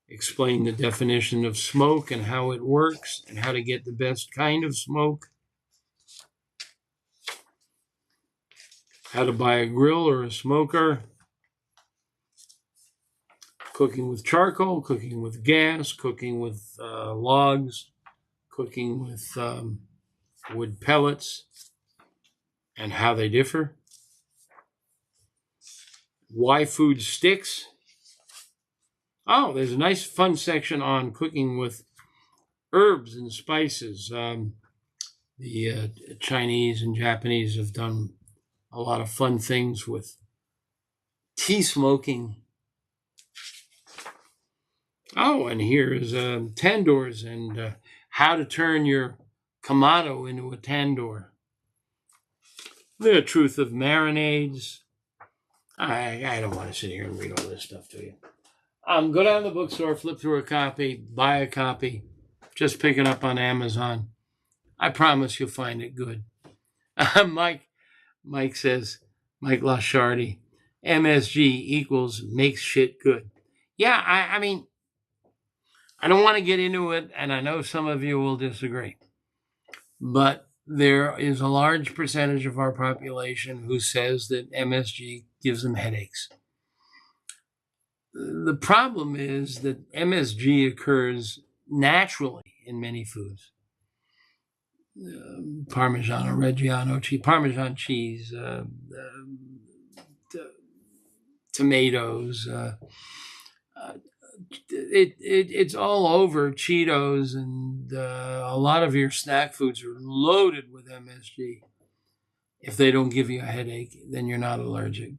Explain the definition of smoke and how it works and how to get the best kind of smoke. How to buy a grill or a smoker. Cooking with charcoal, cooking with gas, cooking with logs, cooking with wood pellets, and how they differ. Why food sticks. Oh, there's a nice fun section on cooking with herbs and spices. The Chinese and Japanese have done a lot of fun things with tea smoking. Oh, and here's tandoors and how to turn your Kamado into a tandoor. The truth of marinades. I don't want to sit here and read all this stuff to you. Go down to the bookstore, flip through a copy, buy a copy. Just pick it up on Amazon. I promise you'll find it good. Mike says, Mike Lashardi, MSG equals makes shit good. Yeah, I mean, I don't want to get into it, and I know some of you will disagree. But there is a large percentage of our population who says that MSG gives them headaches. The problem is that MSG occurs naturally in many foods. Parmigiano Reggiano cheese, Parmesan cheese, tomatoes. It's all over. Cheetos and a lot of your snack foods are loaded with MSG. If they don't give you a headache, then you're not allergic.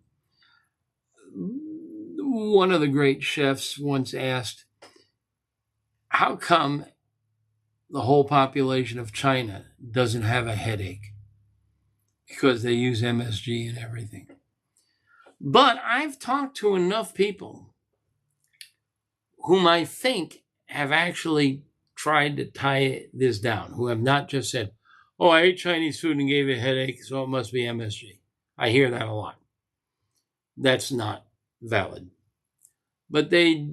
One of the great chefs once asked, how come the whole population of China doesn't have a headache? Because they use MSG in everything. But I've talked to enough people whom I think have actually tried to tie this down, who have not just said, oh, I ate Chinese food and gave a headache, so it must be MSG. I hear that a lot. That's not valid. But they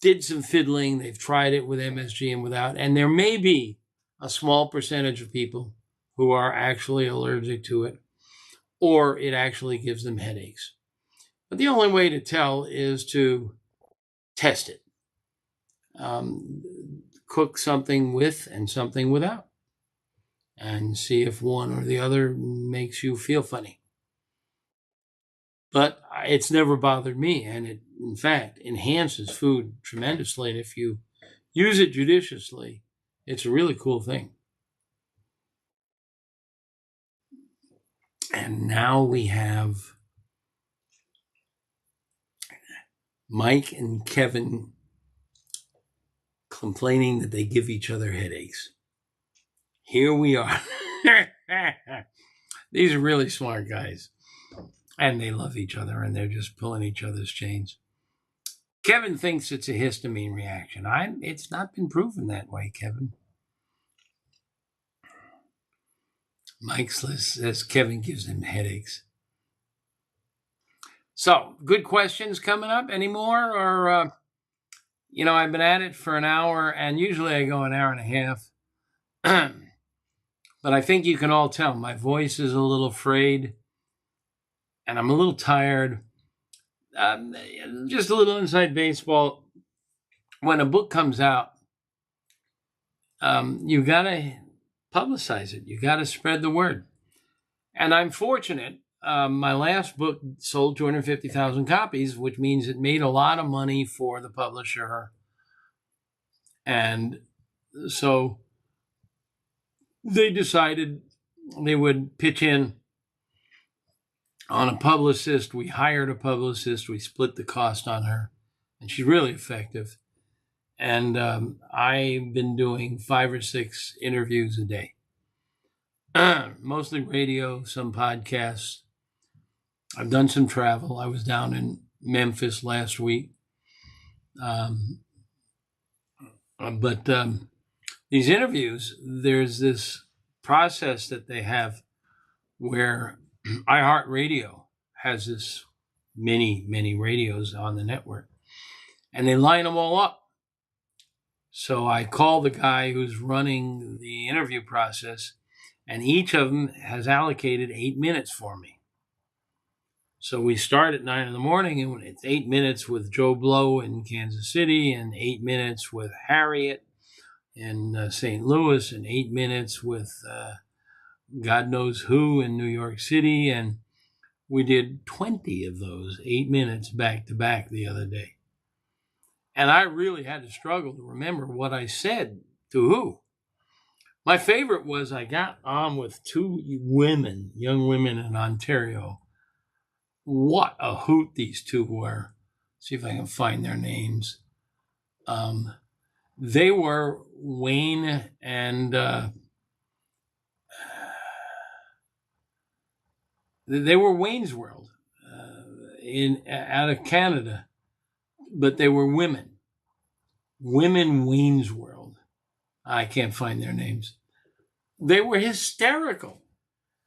did some fiddling. They've tried it with MSG and without. And there may be a small percentage of people who are actually allergic to it, or it actually gives them headaches. But the only way to tell is to test it. Cook something with and something without, and see if one or the other makes you feel funny. But it's never bothered me, and it, in fact, enhances food tremendously. And if you use it judiciously, it's a really cool thing. And now we have Mike and Kevin complaining that they give each other headaches. Here we are. These are really smart guys. And they love each other, and they're just pulling each other's chains. Kevin thinks it's a histamine reaction. It's not been proven that way, Kevin. Mike says Kevin gives him headaches. So, good questions coming up. Any more? Or, I've been at it for an hour, and usually I go an hour and a half. But I think you can all tell my voice is a little frayed. And I'm a little tired. Just a little inside baseball. When a book comes out, you got to publicize it. You got to spread the word. And I'm fortunate. My last book sold 250,000 copies, which means it made a lot of money for the publisher. And so they decided they would pitch in on a publicist. We hired a publicist. We split the cost on her, and she's really effective. And I've been doing 5 or 6 interviews a day, mostly radio, some podcasts. I've done some travel. I was down in Memphis last week. But these interviews, there's this process that they have where iHeartRadio has this many radios on the network, and they line them all up. So I call the guy who's running the interview process, and each of them has allocated 8 minutes for me. So we start at 9 in the morning, and it's 8 minutes with Joe Blow in Kansas City, and 8 minutes with Harriet in St. Louis, and 8 minutes with God knows who in New York City. And we did 20 of those 8 minutes back to back the other day. And I really had to struggle to remember what I said to who. My favorite was I got on with 2 women, young women in Ontario. What a hoot these 2 were. See if I can find their names. They were Wayne and they were Wayne's World out of Canada, but they were women. Women Wayne's World. I can't find their names. They were hysterical.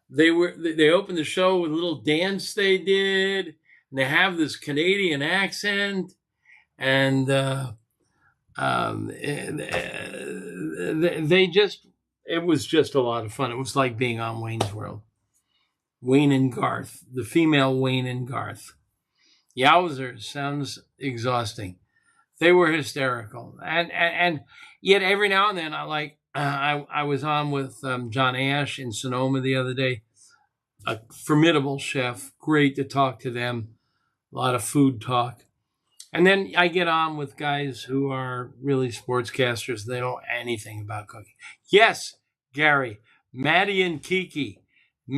They opened the show with a little dance they did, and they have this Canadian accent, and it was just a lot of fun. It was like being on Wayne's World. Wayne and Garth, the female Wayne and Garth. Yowzers, sounds exhausting. They were hysterical. And yet every now and then I was on with John Ash in Sonoma the other day, a formidable chef, great to talk to them, a lot of food talk. And then I get on with guys who are really sportscasters. They don't know anything about cooking. Yes, Gary, Maddie and Kiki.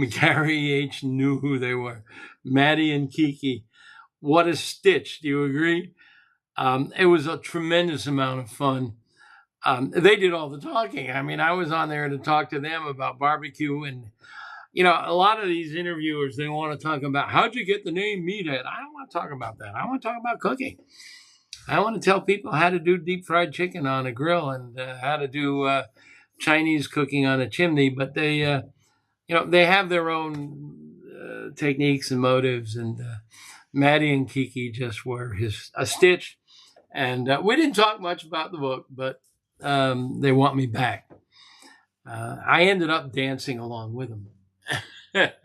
Gary H. knew who they were. Maddie and Kiki. What a stitch. Do you agree? It was a tremendous amount of fun. They did all the talking. I mean, I was on there to talk to them about barbecue. And, a lot of these interviewers, they want to talk about, how'd you get the name Meathead? I don't want to talk about that. I want to talk about cooking. I want to tell people how to do deep fried chicken on a grill and how to do Chinese cooking on a chimney. But they, they have their own techniques and motives. And Maddie and Kiki just were a stitch. And we didn't talk much about the book, but they want me back. I ended up dancing along with him. It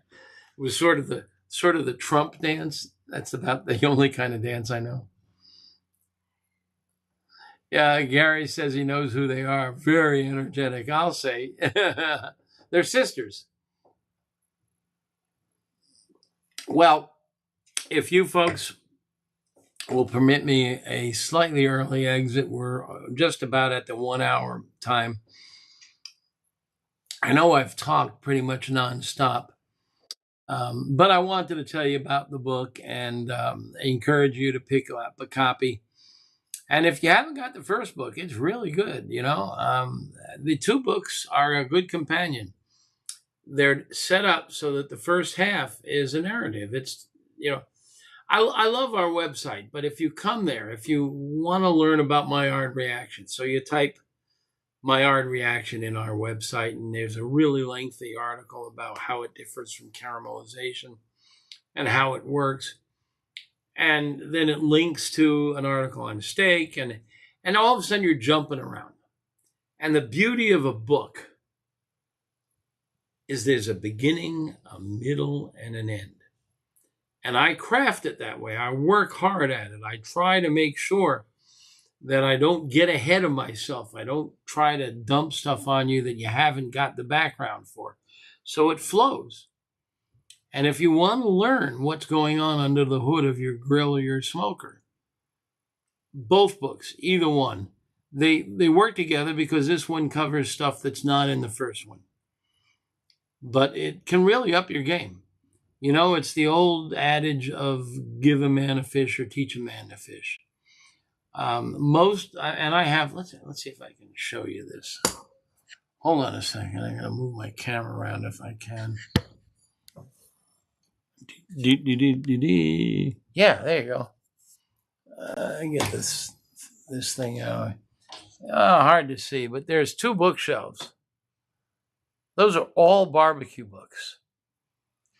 was sort of the Trump dance. That's about the only kind of dance I know. Yeah, Gary says he knows who they are. Very energetic, I'll say. They're sisters. Well, if you folks will permit me a slightly early exit, we're just about at the 1 hour time. I know I've talked pretty much nonstop, but I wanted to tell you about the book and encourage you to pick up a copy. And if you haven't got the first book, it's really good. The two books are a good companion. They're set up so that the first half is a narrative. It's, I love our website, but if you come there, if you want to learn about Maillard reaction, so you type Maillard reaction in our website, and there's a really lengthy article about how it differs from caramelization and how it works. And then it links to an article on steak, and all of a sudden you're jumping around. And the beauty of a book is there's a beginning, a middle, and an end. And I craft it that way. I work hard at it. I try to make sure that I don't get ahead of myself. I don't try to dump stuff on you that you haven't got the background for. So it flows. And if you want to learn what's going on under the hood of your grill or your smoker, both books, either one, they work together because this one covers stuff that's not in the first one. But it can really up your game. It's the old adage of give a man a fish or teach a man to fish. Let's see if I can show you this. Hold on a second. I'm going to move my camera around if I can. Yeah, there you go. I get this thing out. Hard to see, but there's two bookshelves. Those are all barbecue books.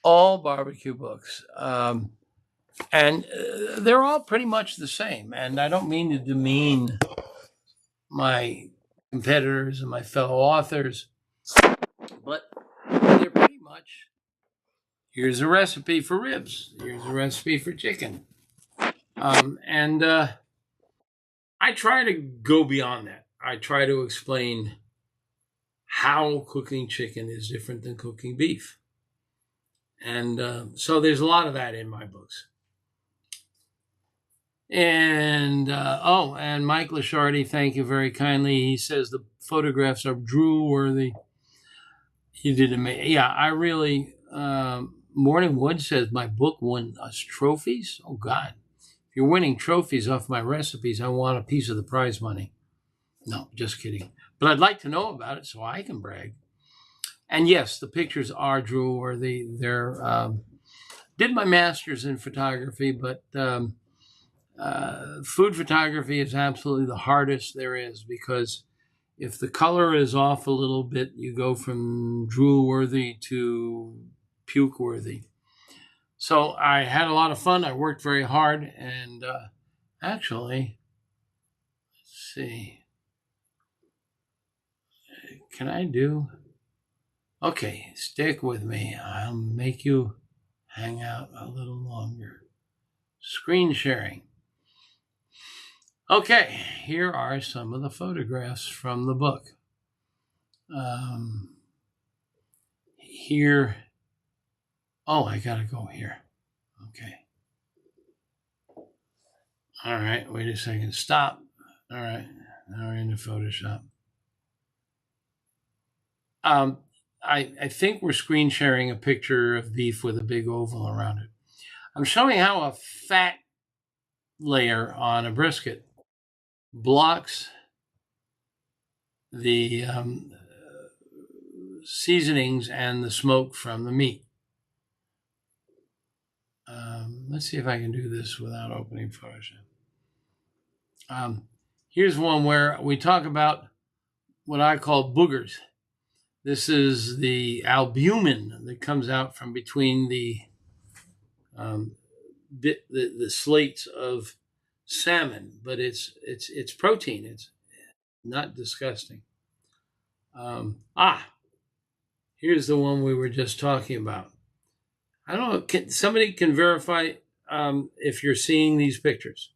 All barbecue books. And they're all pretty much the same. And I don't mean to demean my competitors and my fellow authors, but they're pretty much, here's a recipe for ribs. Here's a recipe for chicken. And I try to go beyond that. I try to explain how cooking chicken is different than cooking beef. And so there's a lot of that in my books. And Mike Lashardy, thank you very kindly. He says the photographs are drool worthy. You did amazing. Yeah, I really. Morning Wood says my book won us trophies. Oh God, if you're winning trophies off my recipes, I want a piece of the prize money. No, just kidding. But I'd like to know about it so I can brag. And yes, the pictures are drool worthy. They're did my master's in photography, but food photography is absolutely the hardest there is, because if the color is off a little bit, you go from drool worthy to puke worthy. So I had a lot of fun. I worked very hard, and actually, let's see. Can I do? Okay, stick with me. I'll make you hang out a little longer. Screen sharing. Okay, here are some of the photographs from the book. Here. Oh, I gotta go here. Okay. All right, wait a second. Stop. All right, now we're into Photoshop. I think we're screen sharing a picture of beef with a big oval around it. I'm showing how a fat layer on a brisket blocks the seasonings and the smoke from the meat. Let's see if I can do this without opening Photoshop. Here's one where we talk about what I call boogers. This is the albumin that comes out from between the slates of salmon, but it's protein. It's not disgusting. Here's the one we were just talking about. I don't know. Somebody can verify if you're seeing these pictures.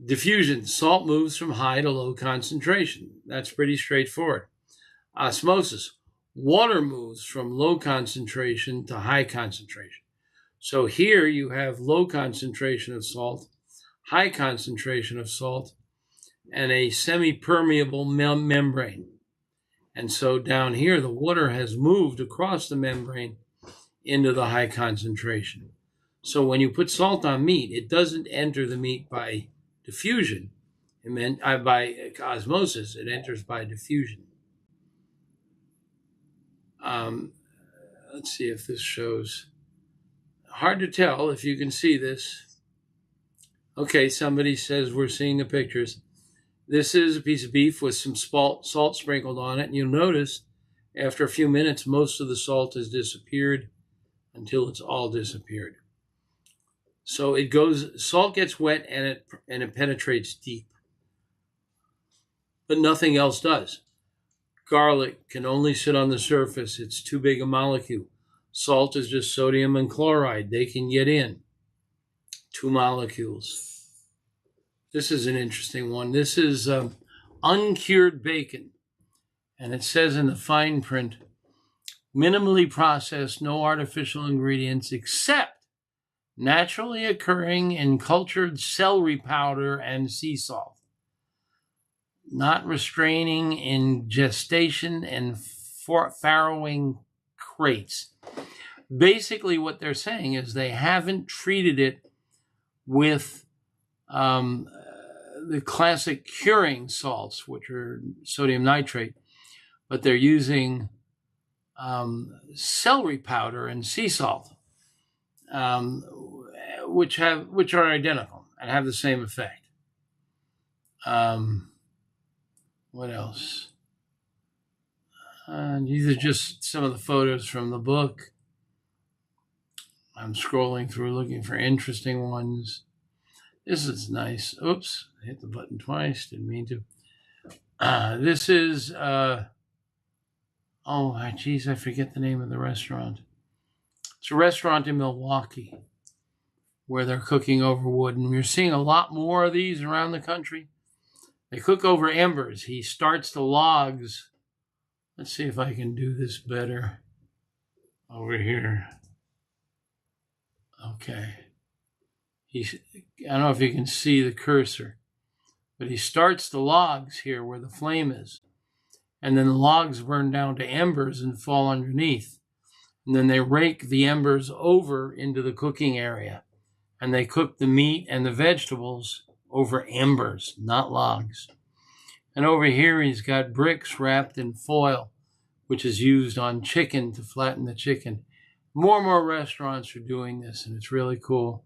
Diffusion. Salt moves from high to low concentration. That's pretty straightforward. Osmosis. Water moves from low concentration to high concentration. So here you have low concentration of salt, high concentration of salt, and a semi-permeable membrane. And so down here, the water has moved across the membrane into the high concentration. So when you put salt on meat, it doesn't enter the meat by diffusion, by osmosis. It enters by diffusion. Let's see if this shows. Hard to tell if you can see this. Okay, somebody says we're seeing the pictures. This is a piece of beef with some salt sprinkled on it. And you'll notice after a few minutes, most of the salt has disappeared until it's all disappeared. So salt gets wet and it penetrates deep. But nothing else does. Garlic can only sit on the surface. It's too big a molecule. Salt is just sodium and chloride. They can get in. 2 molecules. This is an interesting one. This is uncured bacon. And it says in the fine print, minimally processed, no artificial ingredients except naturally occurring in cultured celery powder and sea salt. Not restraining in gestation and farrowing crates. Basically, what they're saying is they haven't treated it with the classic curing salts, which are sodium nitrate, but they're using celery powder and sea salt, which are identical and have the same effect. What else? These are just some of the photos from the book. I'm scrolling through looking for interesting ones. This is nice. Oops, I hit the button twice. Didn't mean to. This is, I forget the name of the restaurant. It's a restaurant in Milwaukee where they're cooking over wood. And we're seeing a lot more of these around the country. They cook over embers. He starts the logs. Let's see if I can do this better over here. Okay. I don't know if you can see the cursor, but he starts the logs here where the flame is. And then the logs burn down to embers and fall underneath. And then they rake the embers over into the cooking area. And they cook the meat and the vegetables over embers, not logs. And over here, he's got bricks wrapped in foil, which is used on chicken to flatten the chicken. More and more restaurants are doing this, and it's really cool.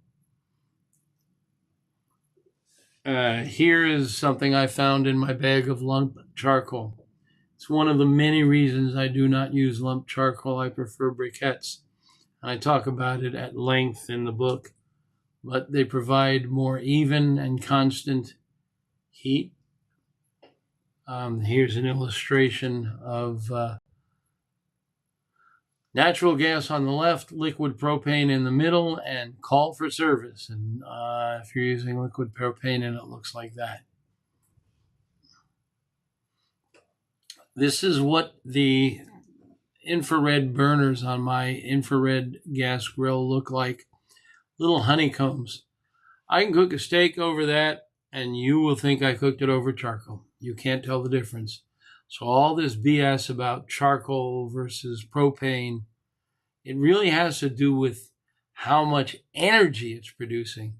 Here is something I found in my bag of lump charcoal. It's one of the many reasons I do not use lump charcoal. I prefer briquettes. And I talk about it at length in the book. But they provide more even and constant heat. Here's an illustration of natural gas on the left, liquid propane in the middle, and call for service. And if you're using liquid propane, and it looks like that. This is what the infrared burners on my infrared gas grill look like. Little honeycombs. I can cook a steak over that, and you will think I cooked it over charcoal. You can't tell the difference. So all this BS about charcoal versus propane, it really has to do with how much energy it's producing.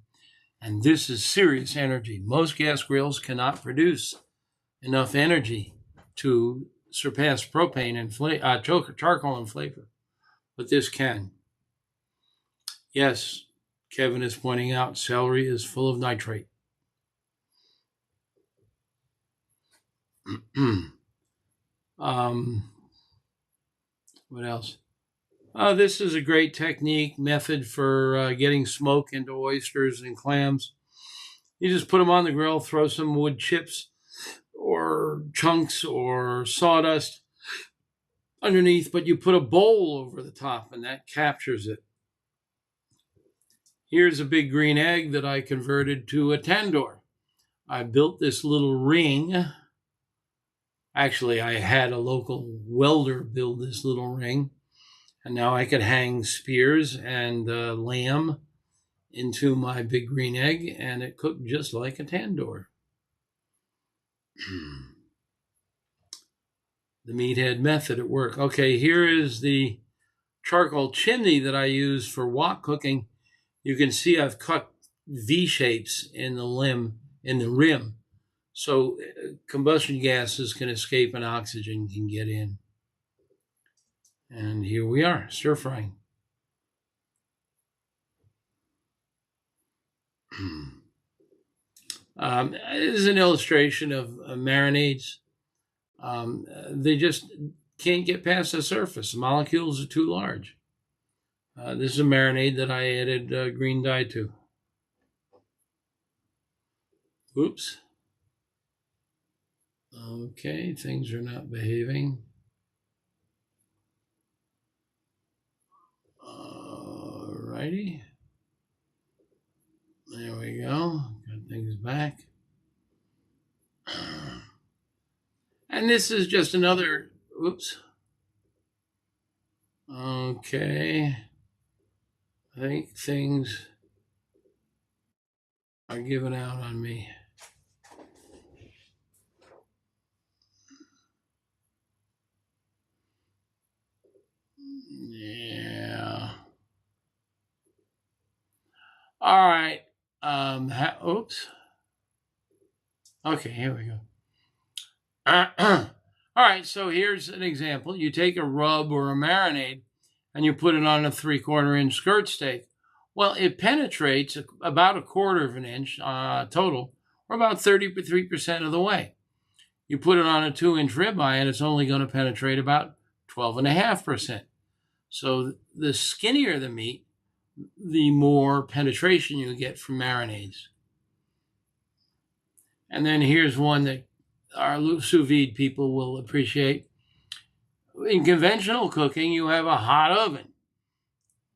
And this is serious energy. Most gas grills cannot produce enough energy to surpass propane and charcoal in flavor. But this can. Yes, Kevin is pointing out celery is full of nitrate. What else? This is a great method for getting smoke into oysters and clams. You just put them on the grill, throw some wood chips or chunks or sawdust underneath, but you put a bowl over the top and that captures it. Here's a big green egg that I converted to a tandoor. I built this little ring. Actually, I had a local welder build this little ring, and now I could hang spears and lamb into my big green egg, and it cooked just like a tandoor. The Meathead Method at work. Okay, here is the charcoal chimney that I use for wok cooking. You can see I've cut V shapes in the rim, so combustion gases can escape and oxygen can get in. And here we are, stir frying. This is an illustration of marinades. They just can't get past the surface. The molecules are too large. This is a marinade that I added green dye to. Oops. Okay, things are not behaving. Alrighty. There we go. Got things back. And this is just another, oops. Okay. I think things are giving out on me. Yeah. All right. Oops. Okay, here we go. All right, so here's an example. You take a rub or a marinade and you put it on a 3/4 inch skirt steak. Well, it penetrates about 1/4 of an inch total, or about 33% of the way. You put it on a 2-inch ribeye and it's only going to penetrate about 12.5%. So the skinnier the meat, the more penetration you get from marinades. And then here's one that our sous vide people will appreciate. In conventional cooking, you have a hot oven.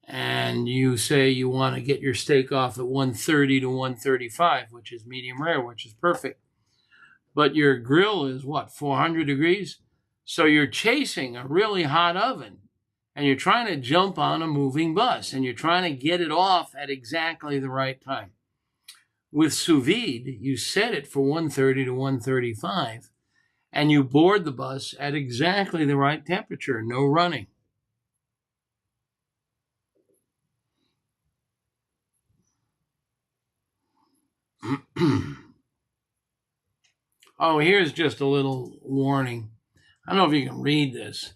And you say you want to get your steak off at 130 to 135, which is medium rare, which is perfect. But your grill is what, 400 degrees? So you're chasing a really hot oven. And you're trying to jump on a moving bus. And you're trying to get it off at exactly the right time. With sous vide, you set it for 130 to 135, and you board the bus at exactly the right temperature, no running. Oh, here's just a little warning. I don't know if you can read this,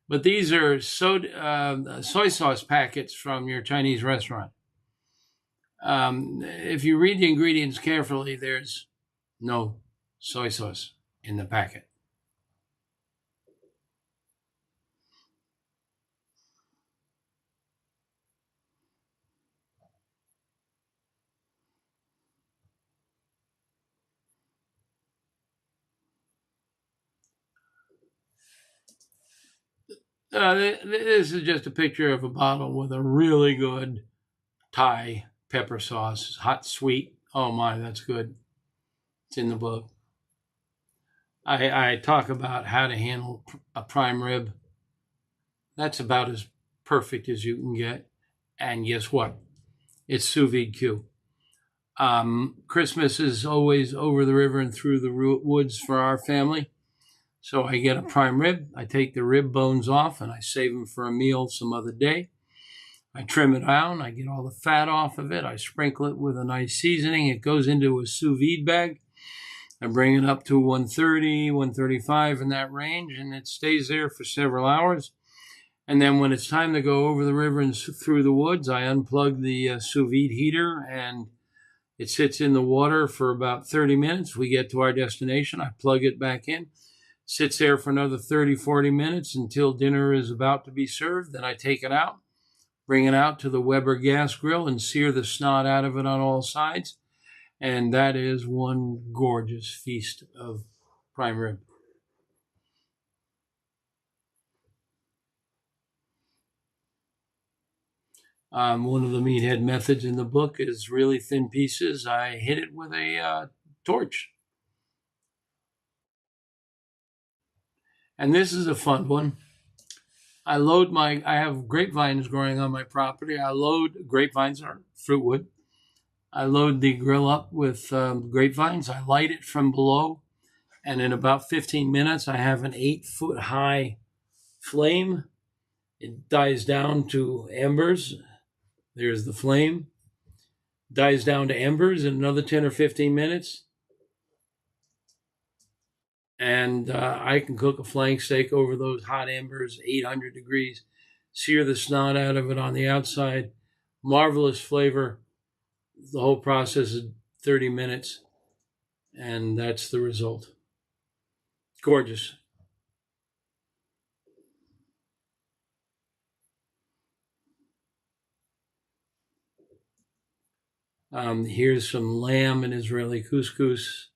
but these are soy sauce packets from your Chinese restaurant. If you read the ingredients carefully, there's no soy sauce in the packet. This is just a picture of a bottle with a really good Thai pepper sauce, hot, sweet. Oh my, that's good. It's in the book. I talk about how to handle a prime rib. That's about as perfect as you can get. And guess what? It's sous vide Q. Christmas is always over the river and through the woods for our family. So I get a prime rib. I take the rib bones off and I save them for a meal some other day. I trim it down. I get all the fat off of it. I sprinkle it with a nice seasoning. It goes into a sous vide bag. I bring it up to 130, 135 in that range, and it stays there for several hours. And then when it's time to go over the river and through the woods, I unplug the sous vide heater, and it sits in the water for about 30 minutes. We get to our destination. I plug it back in. Sits there for another 30, 40 minutes until dinner is about to be served. Then I take it out, bring it out to the Weber gas grill, and sear the snot out of it on all sides. And that is one gorgeous feast of prime rib. One of the meathead methods in the book is really thin pieces. I hit it with a torch. And this is a fun one. I have grapevines growing on my property. Grapevines are fruit wood. I load the grill up with grapevines. I light it from below. And in about 15 minutes, I have an 8-foot high flame. It dies down to embers. There's the flame. Dies down to embers in another 10 or 15 minutes. And I can cook a flank steak over those hot embers, 800 degrees, sear the snot out of it on the outside. Marvelous flavor. The whole process is 30 minutes, and that's the result. Gorgeous. Here's some lamb and Israeli couscous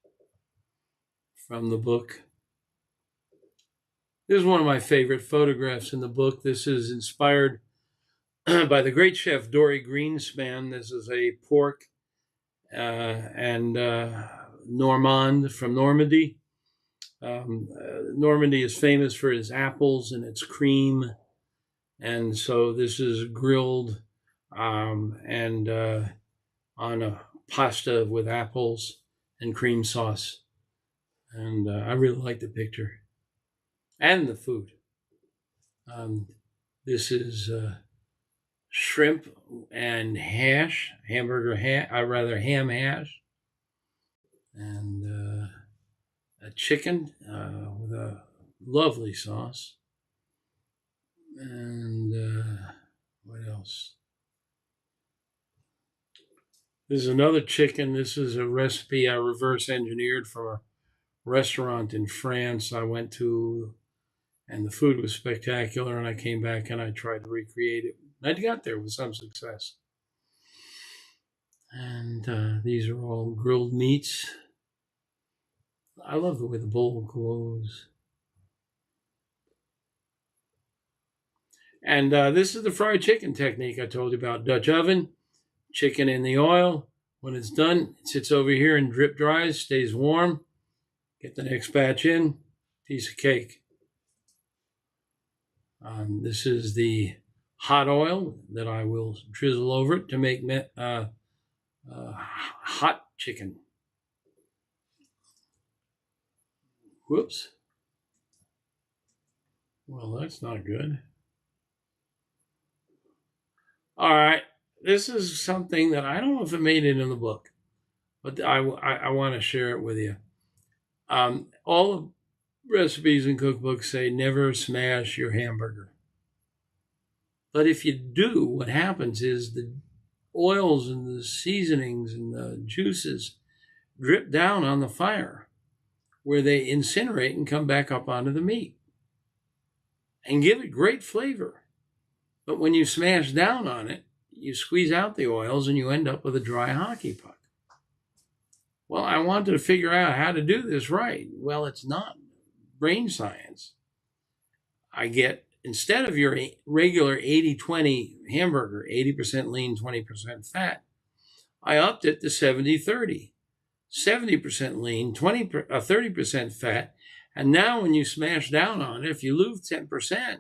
from the book. This is one of my favorite photographs in the book. This is inspired by the great chef Dory Greenspan. This is a pork and Normand from Normandy. Normandy is famous for its apples and its cream. And so this is grilled and on a pasta with apples and cream sauce. And I really like the picture and the food. This is shrimp and hash, ham hash, and a chicken with a lovely sauce. And what else? This is another chicken. This is a recipe I reverse engineered from a restaurant in France I went to, and the food was spectacular, and I came back and I tried to recreate it. I got there with some success. And these are all grilled meats. I love the way the bowl glows. And this is the fried chicken technique I told you about. Dutch oven, chicken in the oil. When it's done, it sits over here and drip dries, stays warm. Get the next batch in, piece of cake. This is the hot oil that I will drizzle over it to make hot chicken. Whoops. Well, that's not good. All right. This is something that I don't know if it made it in the book, but I want to share it with you. All the recipes and cookbooks say never smash your hamburger. But if you do, what happens is the oils and the seasonings and the juices drip down on the fire where they incinerate and come back up onto the meat and give it great flavor. But when you smash down on it, you squeeze out the oils and you end up with a dry hockey puck. Well, I wanted to figure out how to do this right. Well, it's not brain science. I get, instead of your regular 80-20 hamburger, 80% lean, 20% fat, I upped it to 70-30. 70% lean, 30% fat. And now when you smash down on it, if you lose 10%,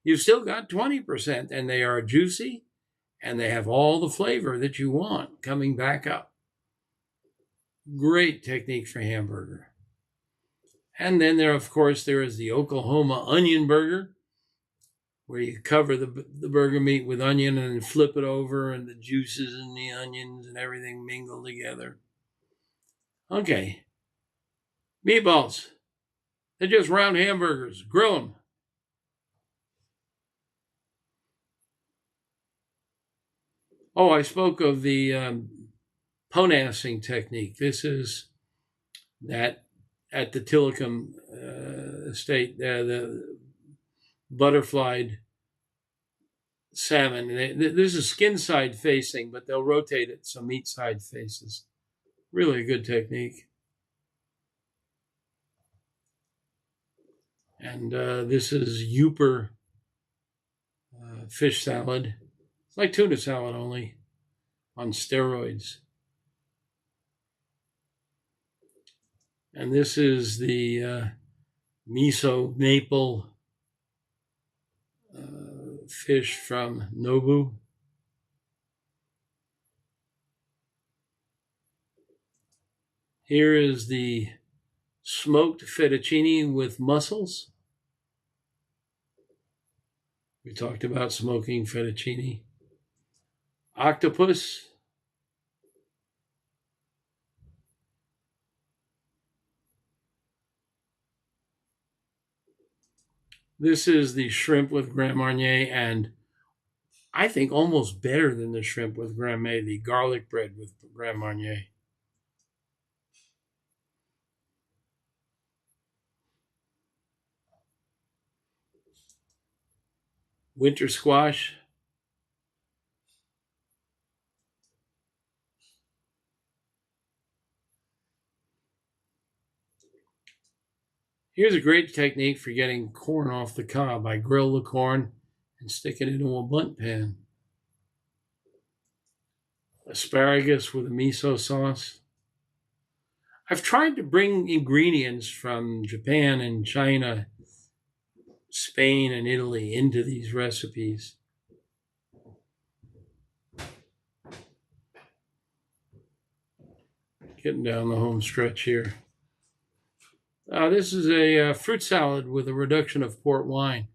you've still got 20%, and they are juicy and they have all the flavor that you want coming back up. Great technique for hamburger. And then there is the Oklahoma onion burger, where you cover the burger meat with onion and then flip it over, and the juices and the onions and everything mingle together. Okay. Meatballs. They're just round hamburgers. Grill them. Oh, I spoke of the ponassing technique. This is that at the Tillicum estate, the butterflied salmon. This is skin side facing, but they'll rotate it so meat side faces. Really a good technique. And this is Youper fish salad. It's like tuna salad, only on steroids. And this is the miso maple fish from Nobu. Here is the smoked fettuccine with mussels. We talked about smoking fettuccine. Octopus. This is the shrimp with Grand Marnier, and I think almost better than the shrimp with Grand Marnier, the garlic bread with Grand Marnier. Winter squash. Here's a great technique for getting corn off the cob. I grill the corn and stick it into a bundt pan. Asparagus with a miso sauce. I've tried to bring ingredients from Japan and China, Spain and Italy into these recipes. Getting down the home stretch here. This is a fruit salad with a reduction of port wine.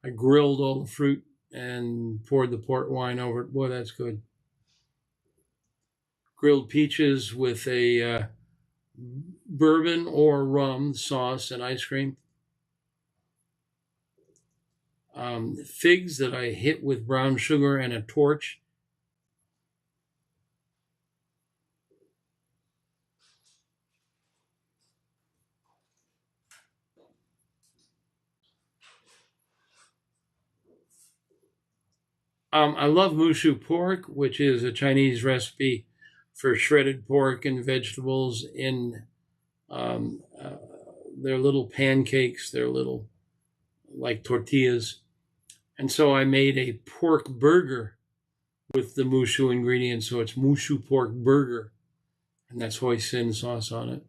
I grilled all the fruit and poured the port wine over it. Boy, that's good. Grilled peaches with a bourbon or rum sauce and ice cream. Figs that I hit with brown sugar and a torch. I love mushu pork, which is a Chinese recipe for shredded pork and vegetables in their little pancakes. They're little like tortillas. And so I made a pork burger with the mushu ingredients. So it's mushu pork burger. And that's hoisin sauce on it.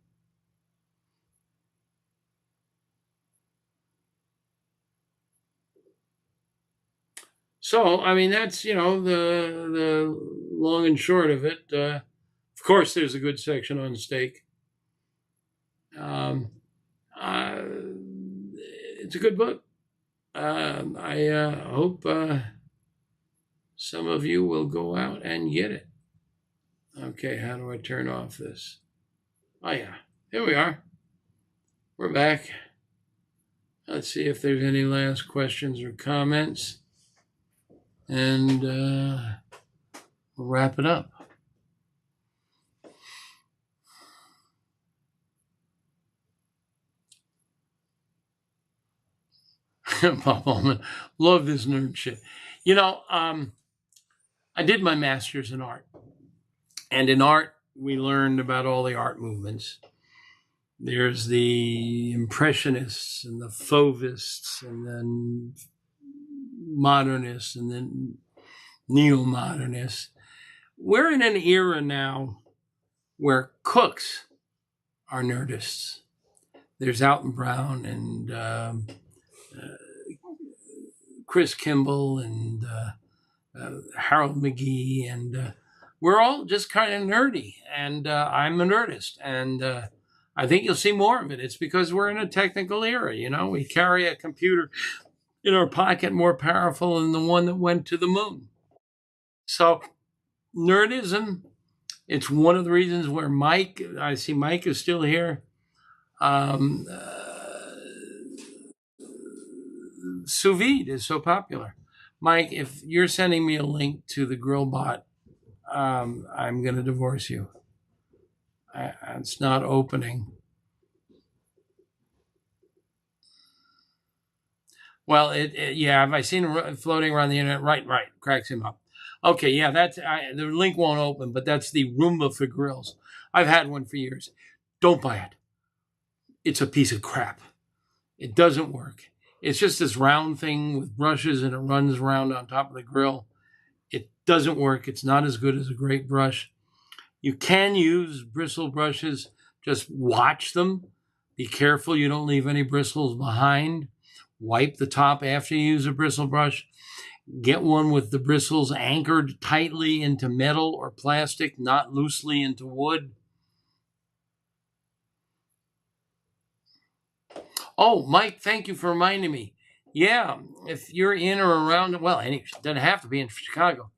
So, I mean, that's, the long and short of it. Of course, there's a good section on steak. It's a good book. I hope some of you will go out and get it. Okay, how do I turn off this? Oh, yeah, here we are. We're back. Let's see if there's any last questions or comments. And we'll wrap it up. Bob Ullman, love this nerd shit. I did my master's in art. And in art, we learned about all the art movements. There's the Impressionists and the Fauvists and then modernists and then neo-modernists. We're in an era now where cooks are nerdists. There's Alton Brown and Chris Kimball and Harold McGee, and we're all just kind of nerdy, and I'm a nerdist, and I think you'll see more of it. It's because we're in a technical era, we carry a computer in our pocket more powerful than the one that went to the moon. So nerdism, it's one of the reasons where I see Mike is still here. Sous vide is so popular. Mike, if you're sending me a link to the GrillBot, I'm going to divorce you. It's not opening. Well, have I seen it floating around the internet? Right, cracks him up. Okay, yeah, the link won't open, but that's the Roomba for grills. I've had one for years. Don't buy it. It's a piece of crap. It doesn't work. It's just this round thing with brushes, and it runs around on top of the grill. It doesn't work. It's not as good as a great brush. You can use bristle brushes. Just watch them. Be careful you don't leave any bristles behind. Wipe the top after you use a bristle brush. Get one with the bristles anchored tightly into metal or plastic, not loosely into wood. Oh, Mike, thank you for reminding me. Yeah, if you're in or around, well, it doesn't have to be in Chicago.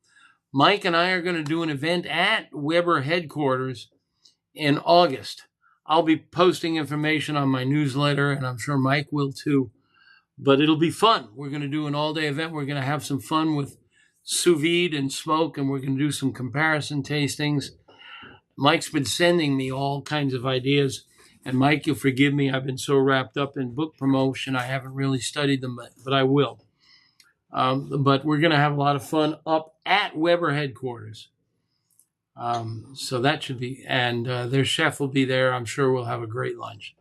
Mike and I are going to do an event at Weber headquarters in August. I'll be posting information on my newsletter, and I'm sure Mike will too. But it'll be fun. We're going to do an all-day event. We're going to have some fun with sous vide and smoke, and we're going to do some comparison tastings. Mike's been sending me all kinds of ideas. And Mike, you'll forgive me. I've been so wrapped up in book promotion, I haven't really studied them, but I will. But we're going to have a lot of fun up at Weber headquarters. So that should be, and their chef will be there. I'm sure we'll have a great lunch.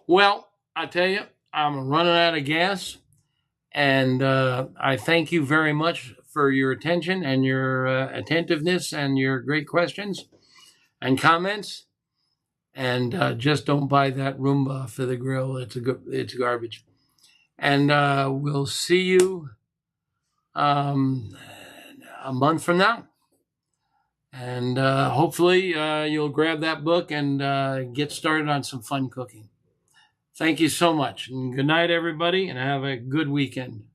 Well, I tell you, I'm running out of gas, and I thank you very much for your attention and your attentiveness and your great questions and comments. And just don't buy that Roomba for the grill. It's garbage. And we'll see you a month from now. And hopefully you'll grab that book and get started on some fun cooking. Thank you so much. And good night, everybody, and have a good weekend.